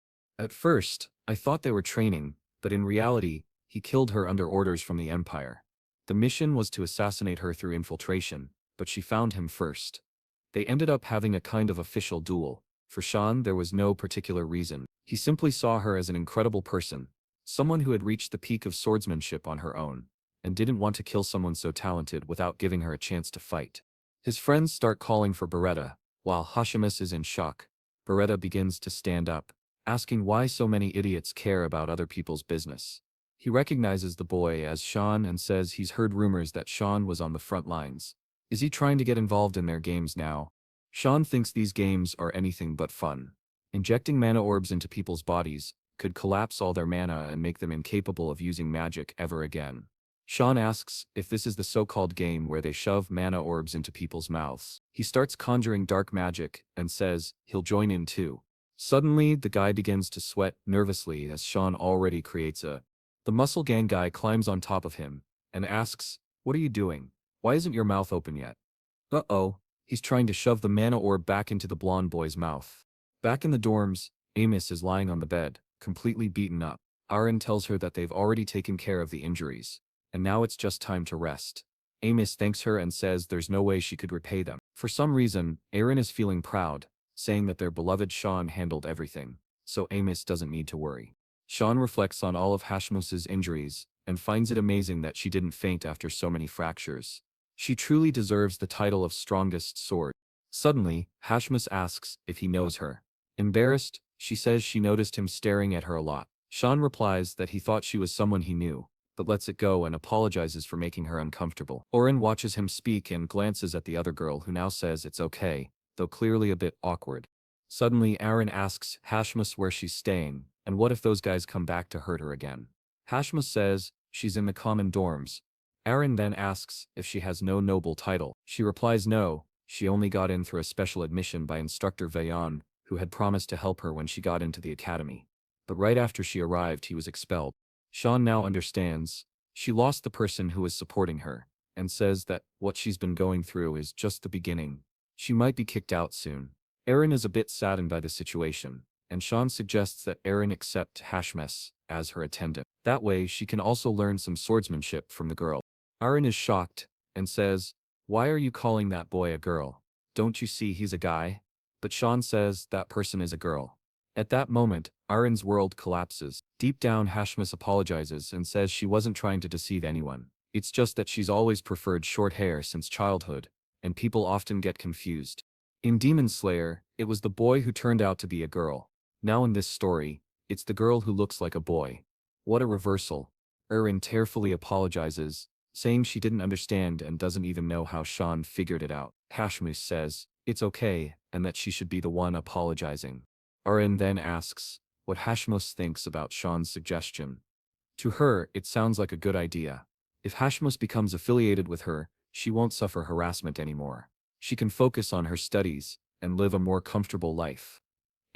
At first, I thought they were training, but in reality, he killed her under orders from the Empire. The mission was to assassinate her through infiltration, but she found him first. They ended up having a kind of official duel. For Sean, there was no particular reason. He simply saw her as an incredible person, someone who had reached the peak of swordsmanship on her own, and didn't want to kill someone so talented without giving her a chance to fight. His friends start calling for Beretta, while Hashimas is in shock. Beretta begins to stand up, asking why so many idiots care about other people's business. He recognizes the boy as Sean and says he's heard rumors that Sean was on the front lines. Is he trying to get involved in their games now? Sean thinks these games are anything but fun. Injecting mana orbs into people's bodies could collapse all their mana and make them incapable of using magic ever again. Sean asks if this is the so-called game where they shove mana orbs into people's mouths. He starts conjuring dark magic and says he'll join in too. Suddenly, the guy begins to sweat nervously as Sean already creates a. The muscle gang guy climbs on top of him and asks, "What are you doing? Why isn't your mouth open yet?" Uh-oh, he's trying to shove the mana orb back into the blonde boy's mouth. Back in the dorms, Amos is lying on the bed, completely beaten up. Aaron tells her that they've already taken care of the injuries, and now it's just time to rest. Amos thanks her and says there's no way she could repay them. For some reason, Aaron is feeling proud, saying that their beloved Sean handled everything, so Amos doesn't need to worry. Sean reflects on all of Hashmus's injuries, and finds it amazing that she didn't faint after so many fractures. She truly deserves the title of strongest sword. Suddenly, Hashmus asks if he knows her. Embarrassed, she says she noticed him staring at her a lot. Sean replies that he thought she was someone he knew, but lets it go and apologizes for making her uncomfortable. Oren watches him speak and glances at the other girl who now says it's okay, though clearly a bit awkward. Suddenly, Aaron asks Hashmus where she's staying, and what if those guys come back to hurt her again. Hashmus says she's in the common dorms. Aaron then asks if she has no noble title. She replies no, she only got in through a special admission by Instructor Vayan, who had promised to help her when she got into the academy. But right after she arrived, he was expelled. Sean now understands. She lost the person who was supporting her, and says that what she's been going through is just the beginning. She might be kicked out soon. Aaron is a bit saddened by the situation, and Sean suggests that Aaron accept Hashmes as her attendant. That way she can also learn some swordsmanship from the girl. Aaron is shocked, and says, "Why are you calling that boy a girl? Don't you see he's a guy?" But Sean says that person is a girl. At that moment, Aaron's world collapses. Deep down, Hashmus apologizes and says she wasn't trying to deceive anyone. It's just that she's always preferred short hair since childhood, and people often get confused. In Demon Slayer, it was the boy who turned out to be a girl. Now in this story, it's the girl who looks like a boy. What a reversal. Aaron tearfully apologizes, saying she didn't understand and doesn't even know how Sean figured it out. Hashmus says, "It's okay, and that she should be the one apologizing. Arin then asks what Hashmos thinks about Sean's suggestion. To her, it sounds like a good idea. If Hashmos becomes affiliated with her, she won't suffer harassment anymore. She can focus on her studies and live a more comfortable life.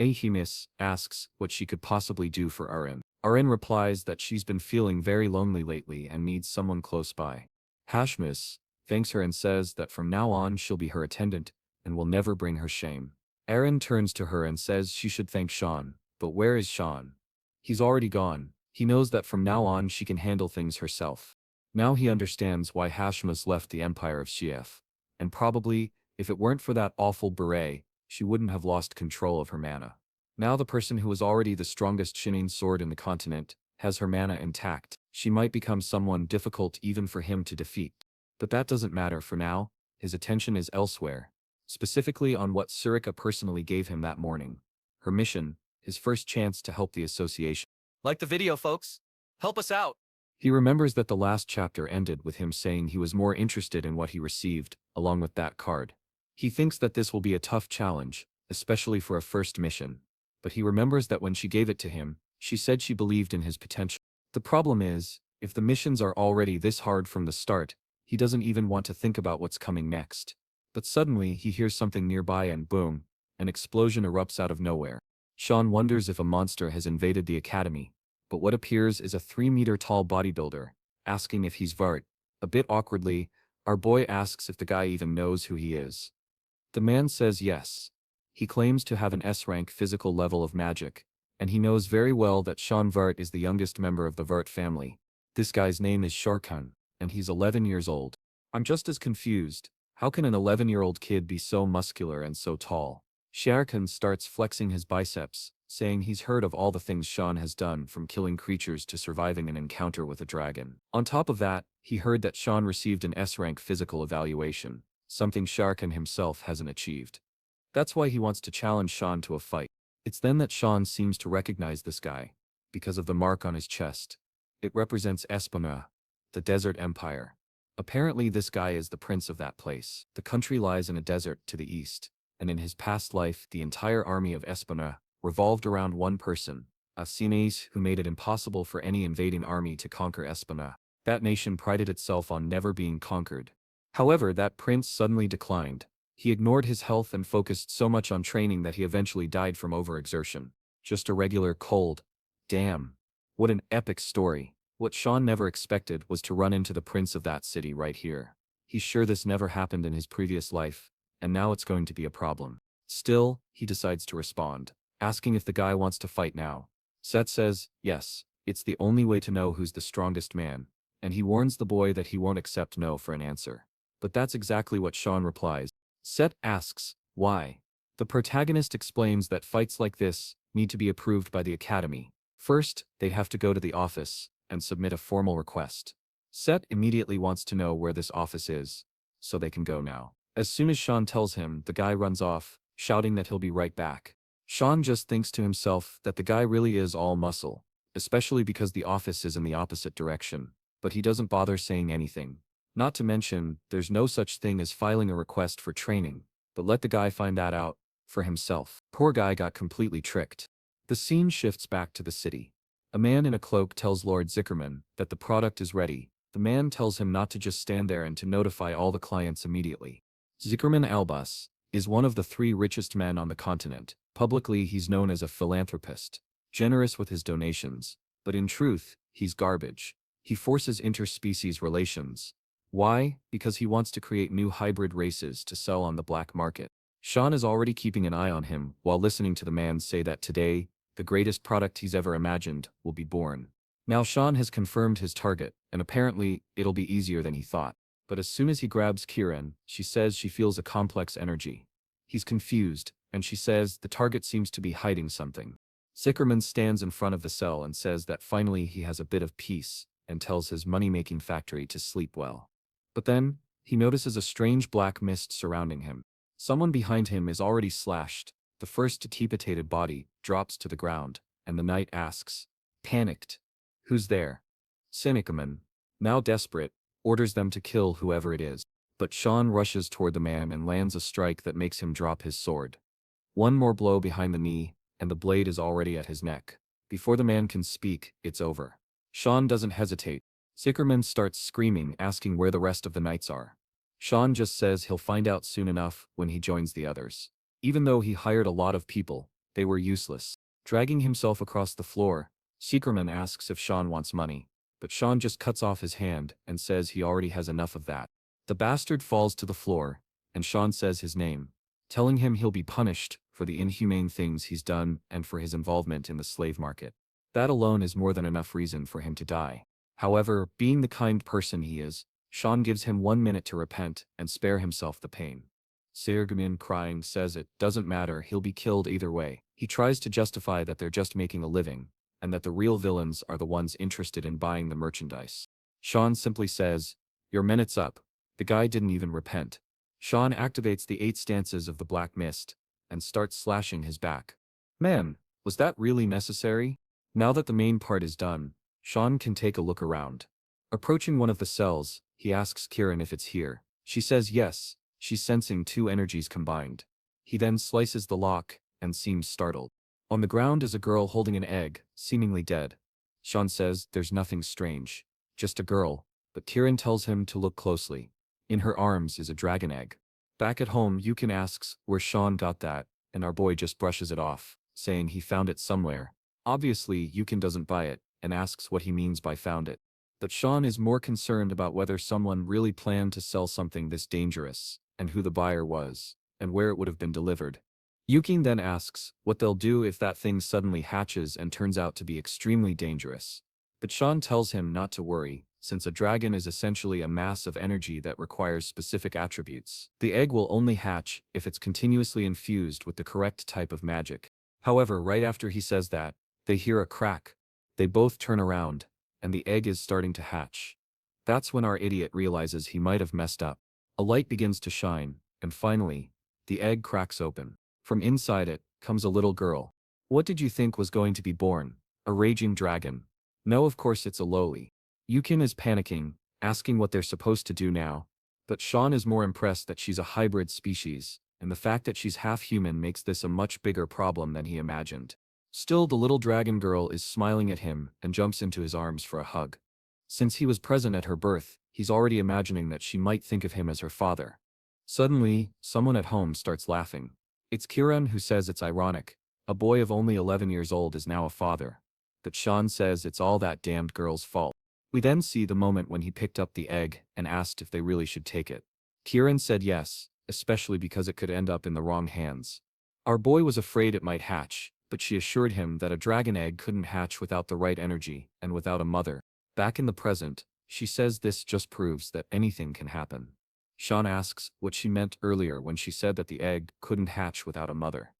Ahimis asks what she could possibly do for Arin. Arin replies that she's been feeling very lonely lately and needs someone close by. Hashmis thanks her and says that from now on she'll be her attendant and will never bring her shame. Arin turns to her and says she should thank Sean, but where is Sean? He's already gone. He knows that from now on she can handle things herself. Now he understands why Hashmis left the Empire of Shief. And probably, if it weren't for that awful beret, she wouldn't have lost control of her mana. Now the person who was already the strongest Shining sword in the continent has her mana intact. She might become someone difficult even for him to defeat. But that doesn't matter for now. His attention is elsewhere. Specifically on what Surika personally gave him that morning. Her mission, his first chance to help the association. Like the video, folks? Help us out! He remembers that the last chapter ended with him saying he was more interested in what he received, along with that card. He thinks that this will be a tough challenge, especially for a first mission. But he remembers that when she gave it to him, she said she believed in his potential. The problem is, if the missions are already this hard from the start, he doesn't even want to think about what's coming next. But suddenly he hears something nearby and boom, an explosion erupts out of nowhere. Sean wonders if a monster has invaded the academy, but what appears is a 3-meter-tall bodybuilder, asking if he's Vert. A bit awkwardly, our boy asks if the guy even knows who he is. The man says yes. He claims to have an S-rank physical level of magic, and he knows very well that Cyan Vert is the youngest member of the Vert family. This guy's name is Sharkan, and he's 11 years old. I'm just as confused. How can an 11-year-old kid be so muscular and so tall? Sharkan starts flexing his biceps, saying he's heard of all the things Sean has done, from killing creatures to surviving an encounter with a dragon. On top of that, he heard that Sean received an S-rank physical evaluation, something Sharkan himself hasn't achieved. That's why he wants to challenge Sean to a fight. It's then that Sean seems to recognize this guy, because of the mark on his chest. It represents Espana, the desert empire. Apparently this guy is the prince of that place. The country lies in a desert to the east, and in his past life the entire army of Espana revolved around one person, a Sinais who made it impossible for any invading army to conquer Espana. That nation prided itself on never being conquered. However, that prince suddenly declined. He ignored his health and focused so much on training that he eventually died from overexertion. Just a regular cold. Damn. What an epic story. What Sean never expected was to run into the prince of that city right here. He's sure this never happened in his previous life, and now it's going to be a problem. Still, he decides to respond, asking if the guy wants to fight now. Set says, yes, it's the only way to know who's the strongest man, and he warns the boy that he won't accept no for an answer. But that's exactly what Sean replies. Set asks, why? The protagonist explains that fights like this need to be approved by the academy. First, they have to go to the office and submit a formal request. Set immediately wants to know where this office is, so they can go now. As soon as Sean tells him, the guy runs off, shouting that he'll be right back. Sean just thinks to himself that the guy really is all muscle, especially because the office is in the opposite direction, but he doesn't bother saying anything. Not to mention, there's no such thing as filing a request for training, but let the guy find that out for himself. Poor guy got completely tricked. The scene shifts back to the city. A man in a cloak tells Lord Zickerman that the product is ready. The man tells him not to just stand there and to notify all the clients immediately. Zickerman Albus is one of the 3 richest men on the continent. Publicly, he's known as a philanthropist, generous with his donations, but in truth, he's garbage. He forces interspecies relations. Why? Because he wants to create new hybrid races to sell on the black market. Sean is already keeping an eye on him while listening to the man say that today, the greatest product he's ever imagined will be born. Now Sean has confirmed his target, and apparently, it'll be easier than he thought. But as soon as he grabs Kieran, she says she feels a complex energy. He's confused, and she says the target seems to be hiding something. Zickerman stands in front of the cell and says that finally he has a bit of peace, and tells his money-making factory to sleep well. But then, he notices a strange black mist surrounding him. Someone behind him is already slashed. The first decapitated body drops to the ground, and the knight asks, panicked, who's there? Cynicaman, now desperate, orders them to kill whoever it is. But Sean rushes toward the man and lands a strike that makes him drop his sword. One more blow behind the knee, and the blade is already at his neck. Before the man can speak, it's over. Sean doesn't hesitate. Zickerman starts screaming, asking where the rest of the knights are. Sean just says he'll find out soon enough when he joins the others. Even though he hired a lot of people, they were useless. Dragging himself across the floor, Zickerman asks if Sean wants money, but Sean just cuts off his hand and says he already has enough of that. The bastard falls to the floor, and Sean says his name, telling him he'll be punished for the inhumane things he's done and for his involvement in the slave market. That alone is more than enough reason for him to die. However, being the kind person he is, Sean gives him 1 minute to repent and spare himself the pain. Zickerman, crying, says it doesn't matter, he'll be killed either way. He tries to justify that they're just making a living, and that the real villains are the ones interested in buying the merchandise. Sean simply says, "Your minute's up." The guy didn't even repent. Sean activates the 8 stances of the Black Mist, and starts slashing his back. Man, was that really necessary? Now that the main part is done, Sean can take a look around. Approaching one of the cells, he asks Kieran if it's here. She says yes, she's sensing 2 energies combined. He then slices the lock, and seems startled. On the ground is a girl holding an egg, seemingly dead. Sean says there's nothing strange, just a girl, but Kieran tells him to look closely. In her arms is a dragon egg. Back at home, Yukon asks where Sean got that, and our boy just brushes it off, saying he found it somewhere. Obviously, Yukon doesn't buy it, and asks what he means by found it. But Sean is more concerned about whether someone really planned to sell something this dangerous, and who the buyer was, and where it would have been delivered. Yukon then asks what they'll do if that thing suddenly hatches and turns out to be extremely dangerous. But Sean tells him not to worry, since a dragon is essentially a mass of energy that requires specific attributes. The egg will only hatch if it's continuously infused with the correct type of magic. However, right after he says that, they hear a crack. They both turn around, and the egg is starting to hatch. That's when our idiot realizes he might have messed up. A light begins to shine, and finally, the egg cracks open. From inside it comes a little girl. What did you think was going to be born? A raging dragon? No, of course it's a lowly. Yukon is panicking, asking what they're supposed to do now, but Sean is more impressed that she's a hybrid species, and the fact that she's half human makes this a much bigger problem than he imagined. Still, the little dragon girl is smiling at him and jumps into his arms for a hug. Since he was present at her birth, he's already imagining that she might think of him as her father. Suddenly, someone at home starts laughing. It's Kieran, who says it's ironic. A boy of only 11 years old is now a father. But Sean says it's all that damned girl's fault. We then see the moment when he picked up the egg and asked if they really should take it. Kieran said yes, especially because it could end up in the wrong hands. Our boy was afraid it might hatch, but she assured him that a dragon egg couldn't hatch without the right energy and without a mother. Back in the present, she says this just proves that anything can happen. Sean asks what she meant earlier when she said that the egg couldn't hatch without a mother.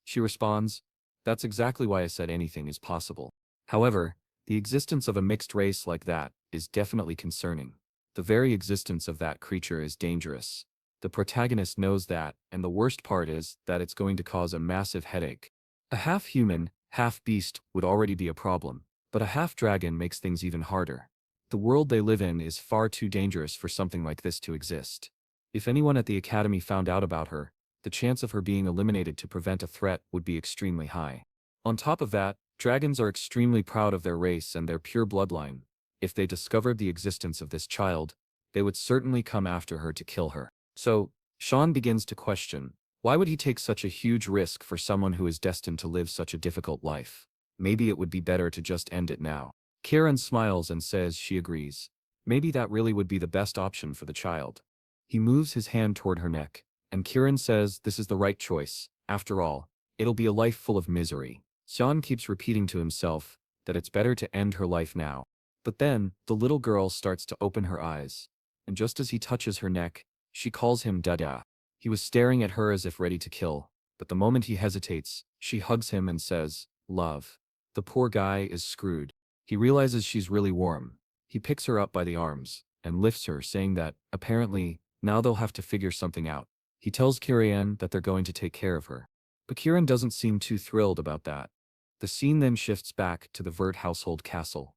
She responds, "That's exactly why I said anything is possible." However, the existence of a mixed race like that is definitely concerning. The very existence of that creature is dangerous. The protagonist knows that, and the worst part is that it's going to cause a massive headache. A half-human, half-beast would already be a problem, but a half-dragon makes things even harder. The world they live in is far too dangerous for something like this to exist. If anyone at the academy found out about her, the chance of her being eliminated to prevent a threat would be extremely high. On top of that, dragons are extremely proud of their race and their pure bloodline. If they discovered the existence of this child, they would certainly come after her to kill her. So, Sean begins to question, why would he take such a huge risk for someone who is destined to live such a difficult life? Maybe it would be better to just end it now. Kieran smiles and says she agrees. Maybe that really would be the best option for the child. He moves his hand toward her neck, and Kieran says this is the right choice. After all, it'll be a life full of misery. Sean keeps repeating to himself that it's better to end her life now. But then, the little girl starts to open her eyes, and just as he touches her neck, she calls him Dada. He was staring at her as if ready to kill, but the moment he hesitates, she hugs him and says, "Love." The poor guy is screwed. He realizes she's really warm. He picks her up by the arms and lifts her, saying that, apparently, now they'll have to figure something out. He tells Kieran that they're going to take care of her. But Kieran doesn't seem too thrilled about that. The scene then shifts back to the Vert household castle.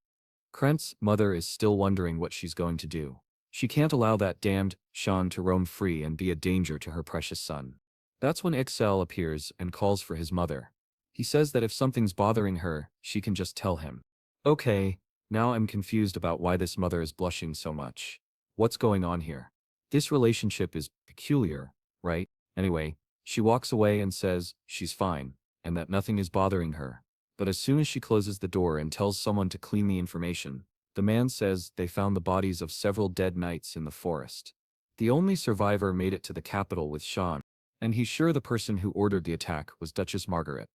Krent's mother is still wondering what she's going to do. She can't allow that damned Sean to roam free and be a danger to her precious son. That's when Excel appears and calls for his mother. He says that if something's bothering her, she can just tell him. Okay, now I'm confused about why this mother is blushing so much. What's going on here? This relationship is peculiar, right? Anyway, she walks away and says she's fine, and that nothing is bothering her. But as soon as she closes the door and tells someone to clean the information, the man says they found the bodies of several dead knights in the forest. The only survivor made it to the capital with Sean, and he's sure the person who ordered the attack was Duchess Margaret.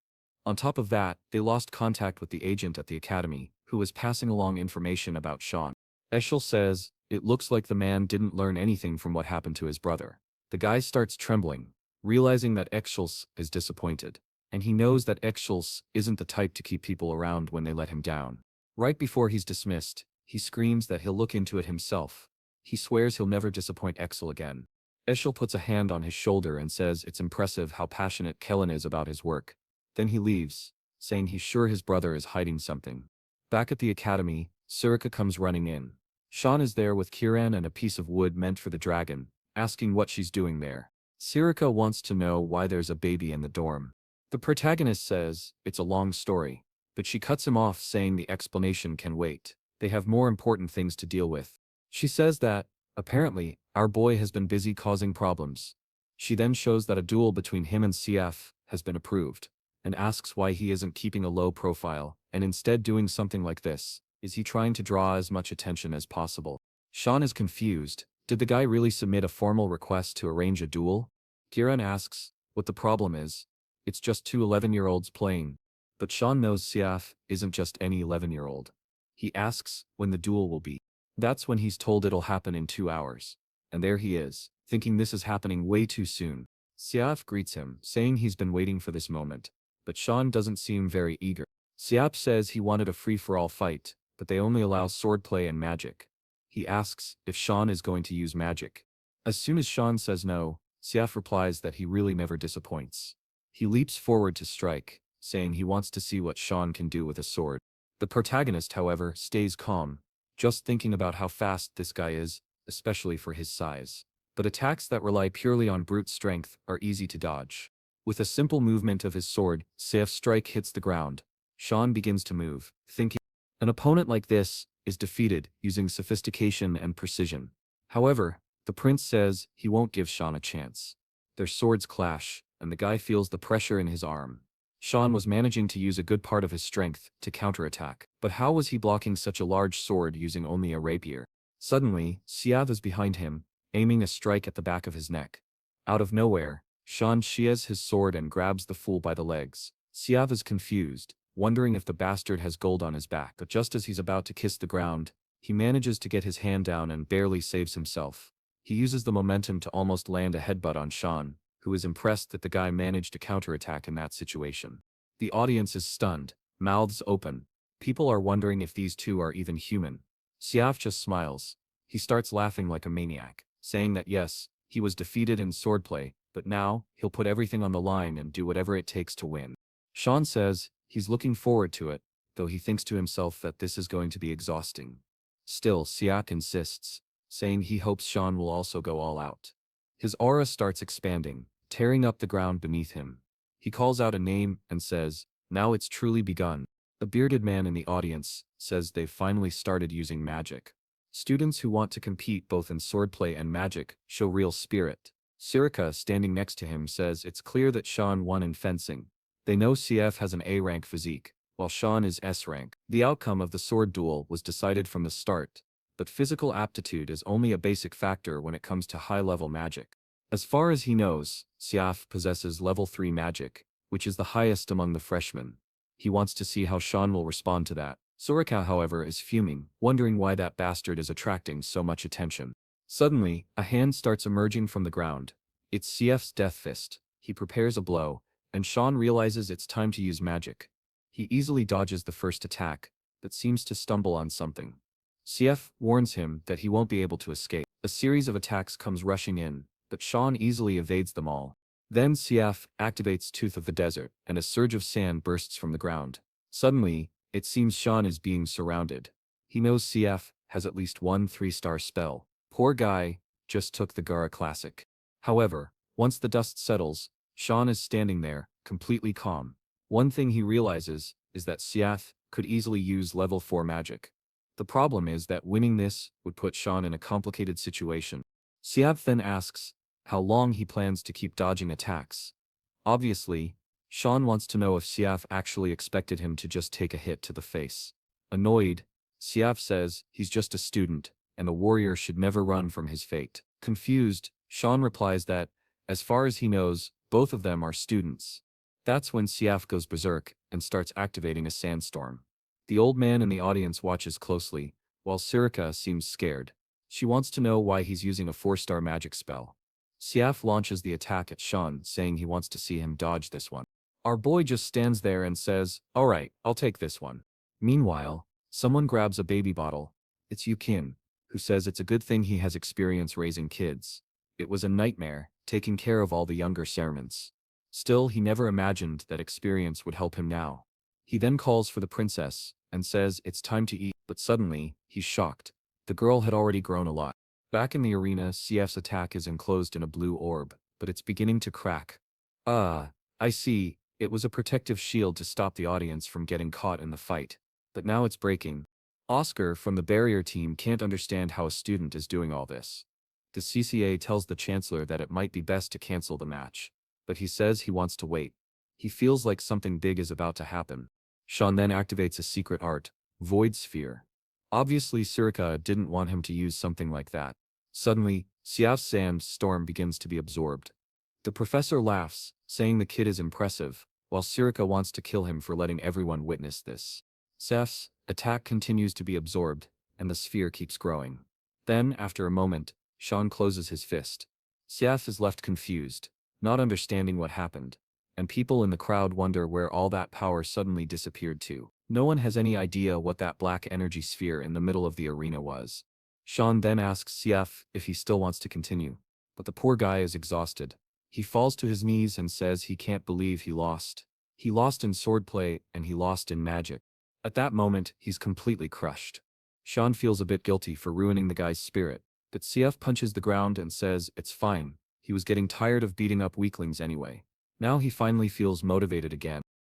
On top of that, they lost contact with the agent at the academy, who was passing along information about Sean. Eshel says, it looks like the man didn't learn anything from what happened to his brother. The guy starts trembling, realizing that Eshel is disappointed, and he knows that Eshel isn't the type to keep people around when they let him down. Right before he's dismissed, he screams that he'll look into it himself. He swears he'll never disappoint Eshel again. Eshel puts a hand on his shoulder and says it's impressive how passionate Kellen is about his work. Then he leaves, saying he's sure his brother is hiding something. Back at the academy, Surika comes running in. Sean is there with Kiran and a piece of wood meant for the dragon, asking what she's doing there. Surika wants to know why there's a baby in the dorm. The protagonist says it's a long story, but she cuts him off saying the explanation can wait. They have more important things to deal with. She says that, apparently, our boy has been busy causing problems. She then shows that a duel between him and CF has been approved, and asks why he isn't keeping a low profile, and instead doing something like this. Is he trying to draw as much attention as possible? Sean is confused. Did the guy really submit a formal request to arrange a duel? Kiran asks what the problem is. It's just two 11-year-olds playing. But Sean knows CF isn't just any 11-year-old. He asks when the duel will be. That's when he's told it'll happen in 2 hours. And there he is, thinking this is happening way too soon. Siaf greets him, saying he's been waiting for this moment. But Sean doesn't seem very eager. Siap says he wanted a free-for-all fight, but they only allow swordplay and magic. He asks if Sean is going to use magic. As soon as Sean says no, Siaf replies that he really never disappoints. He leaps forward to strike, saying he wants to see what Sean can do with a sword. The protagonist, however, stays calm, just thinking about how fast this guy is, especially for his size. But attacks that rely purely on brute strength are easy to dodge. With a simple movement of his sword, Siaf's strike hits the ground. Sean begins to move, thinking an opponent like this is defeated using sophistication and precision. However, the prince says he won't give Sean a chance. Their swords clash, and the guy feels the pressure in his arm. Sean was managing to use a good part of his strength to counterattack, but how was he blocking such a large sword using only a rapier? Suddenly, Siav is behind him, aiming a strike at the back of his neck. Out of nowhere, Sean shears his sword and grabs the fool by the legs. Siav is confused, wondering if the bastard has gold on his back, but just as he's about to kiss the ground, he manages to get his hand down and barely saves himself. He uses the momentum to almost land a headbutt on Sean, who is impressed that the guy managed to counterattack in that situation. The audience is stunned, mouths open. People are wondering if these two are even human. Siaf just smiles. He starts laughing like a maniac, saying that yes, he was defeated in swordplay, but now, he'll put everything on the line and do whatever it takes to win. Sean says he's looking forward to it, though he thinks to himself that this is going to be exhausting. Still, Siak insists, saying he hopes Sean will also go all out. His aura starts expanding, tearing up the ground beneath him. He calls out a name and says, "Now it's truly begun." A bearded man in the audience says they've finally started using magic. Students who want to compete both in swordplay and magic show real spirit. Sirika, standing next to him, says it's clear that Sean won in fencing. They know CF has an A-rank physique, while Sean is S-rank. The outcome of the sword duel was decided from the start, but physical aptitude is only a basic factor when it comes to high-level magic. As far as he knows, Siaf possesses level 3 magic, which is the highest among the freshmen. He wants to see how Sean will respond to that. Soraka, however, is fuming, wondering why that bastard is attracting so much attention. Suddenly, a hand starts emerging from the ground. It's CF's death fist. He prepares a blow, and Sean realizes it's time to use magic. He easily dodges the first attack, but seems to stumble on something. CF warns him that he won't be able to escape. A series of attacks comes rushing in, but Sean easily evades them all. Then CF activates Tooth of the Desert, and a surge of sand bursts from the ground. Suddenly, it seems Sean is being surrounded. He knows CF has at least one 3-star spell. Poor guy, just took the Gara Classic. However, once the dust settles, Sean is standing there, completely calm. One thing he realizes is that Siath could easily use level 4 magic. The problem is that winning this would put Sean in a complicated situation. Siath then asks how long he plans to keep dodging attacks. Obviously, Sean wants to know if Siath actually expected him to just take a hit to the face. Annoyed, Siath says he's just a student, and a warrior should never run from his fate. Confused, Sean replies that, as far as he knows, both of them are students. That's when Siath goes berserk and starts activating a sandstorm. The old man in the audience watches closely, while Sirika seems scared. She wants to know why he's using a 4-star magic spell. Siath launches the attack at Sean, saying he wants to see him dodge this one. Our boy just stands there and says, "Alright, I'll take this one." Meanwhile, someone grabs a baby bottle. It's Yukin, who says it's a good thing he has experience raising kids. It was a nightmare, taking care of all the younger servants. Still, he never imagined that experience would help him now. He then calls for the princess, and says it's time to eat, but suddenly, he's shocked. The girl had already grown a lot. Back in the arena, CF's attack is enclosed in a blue orb, but it's beginning to crack. Ah, I see, it was a protective shield to stop the audience from getting caught in the fight. But now it's breaking. Oscar from the barrier team can't understand how a student is doing all this. The CCA tells the chancellor that it might be best to cancel the match, but he says he wants to wait. He feels like something big is about to happen. Sean then activates a secret art, Void Sphere. Obviously Sirika didn't want him to use something like that. Suddenly, Xiao's sandstorm begins to be absorbed. The professor laughs, saying the kid is impressive, while Sirika wants to kill him for letting everyone witness this. Seth's attack continues to be absorbed, and the sphere keeps growing. Then, after a moment, Sean closes his fist. Siath is left confused, not understanding what happened, and people in the crowd wonder where all that power suddenly disappeared to. No one has any idea what that black energy sphere in the middle of the arena was. Sean then asks Siath if he still wants to continue, but the poor guy is exhausted. He falls to his knees and says he can't believe he lost. He lost in swordplay and he lost in magic. At that moment, he's completely crushed. Sean feels a bit guilty for ruining the guy's spirit, but CF punches the ground and says it's fine. He was getting tired of beating up weaklings anyway. Now he finally feels motivated again.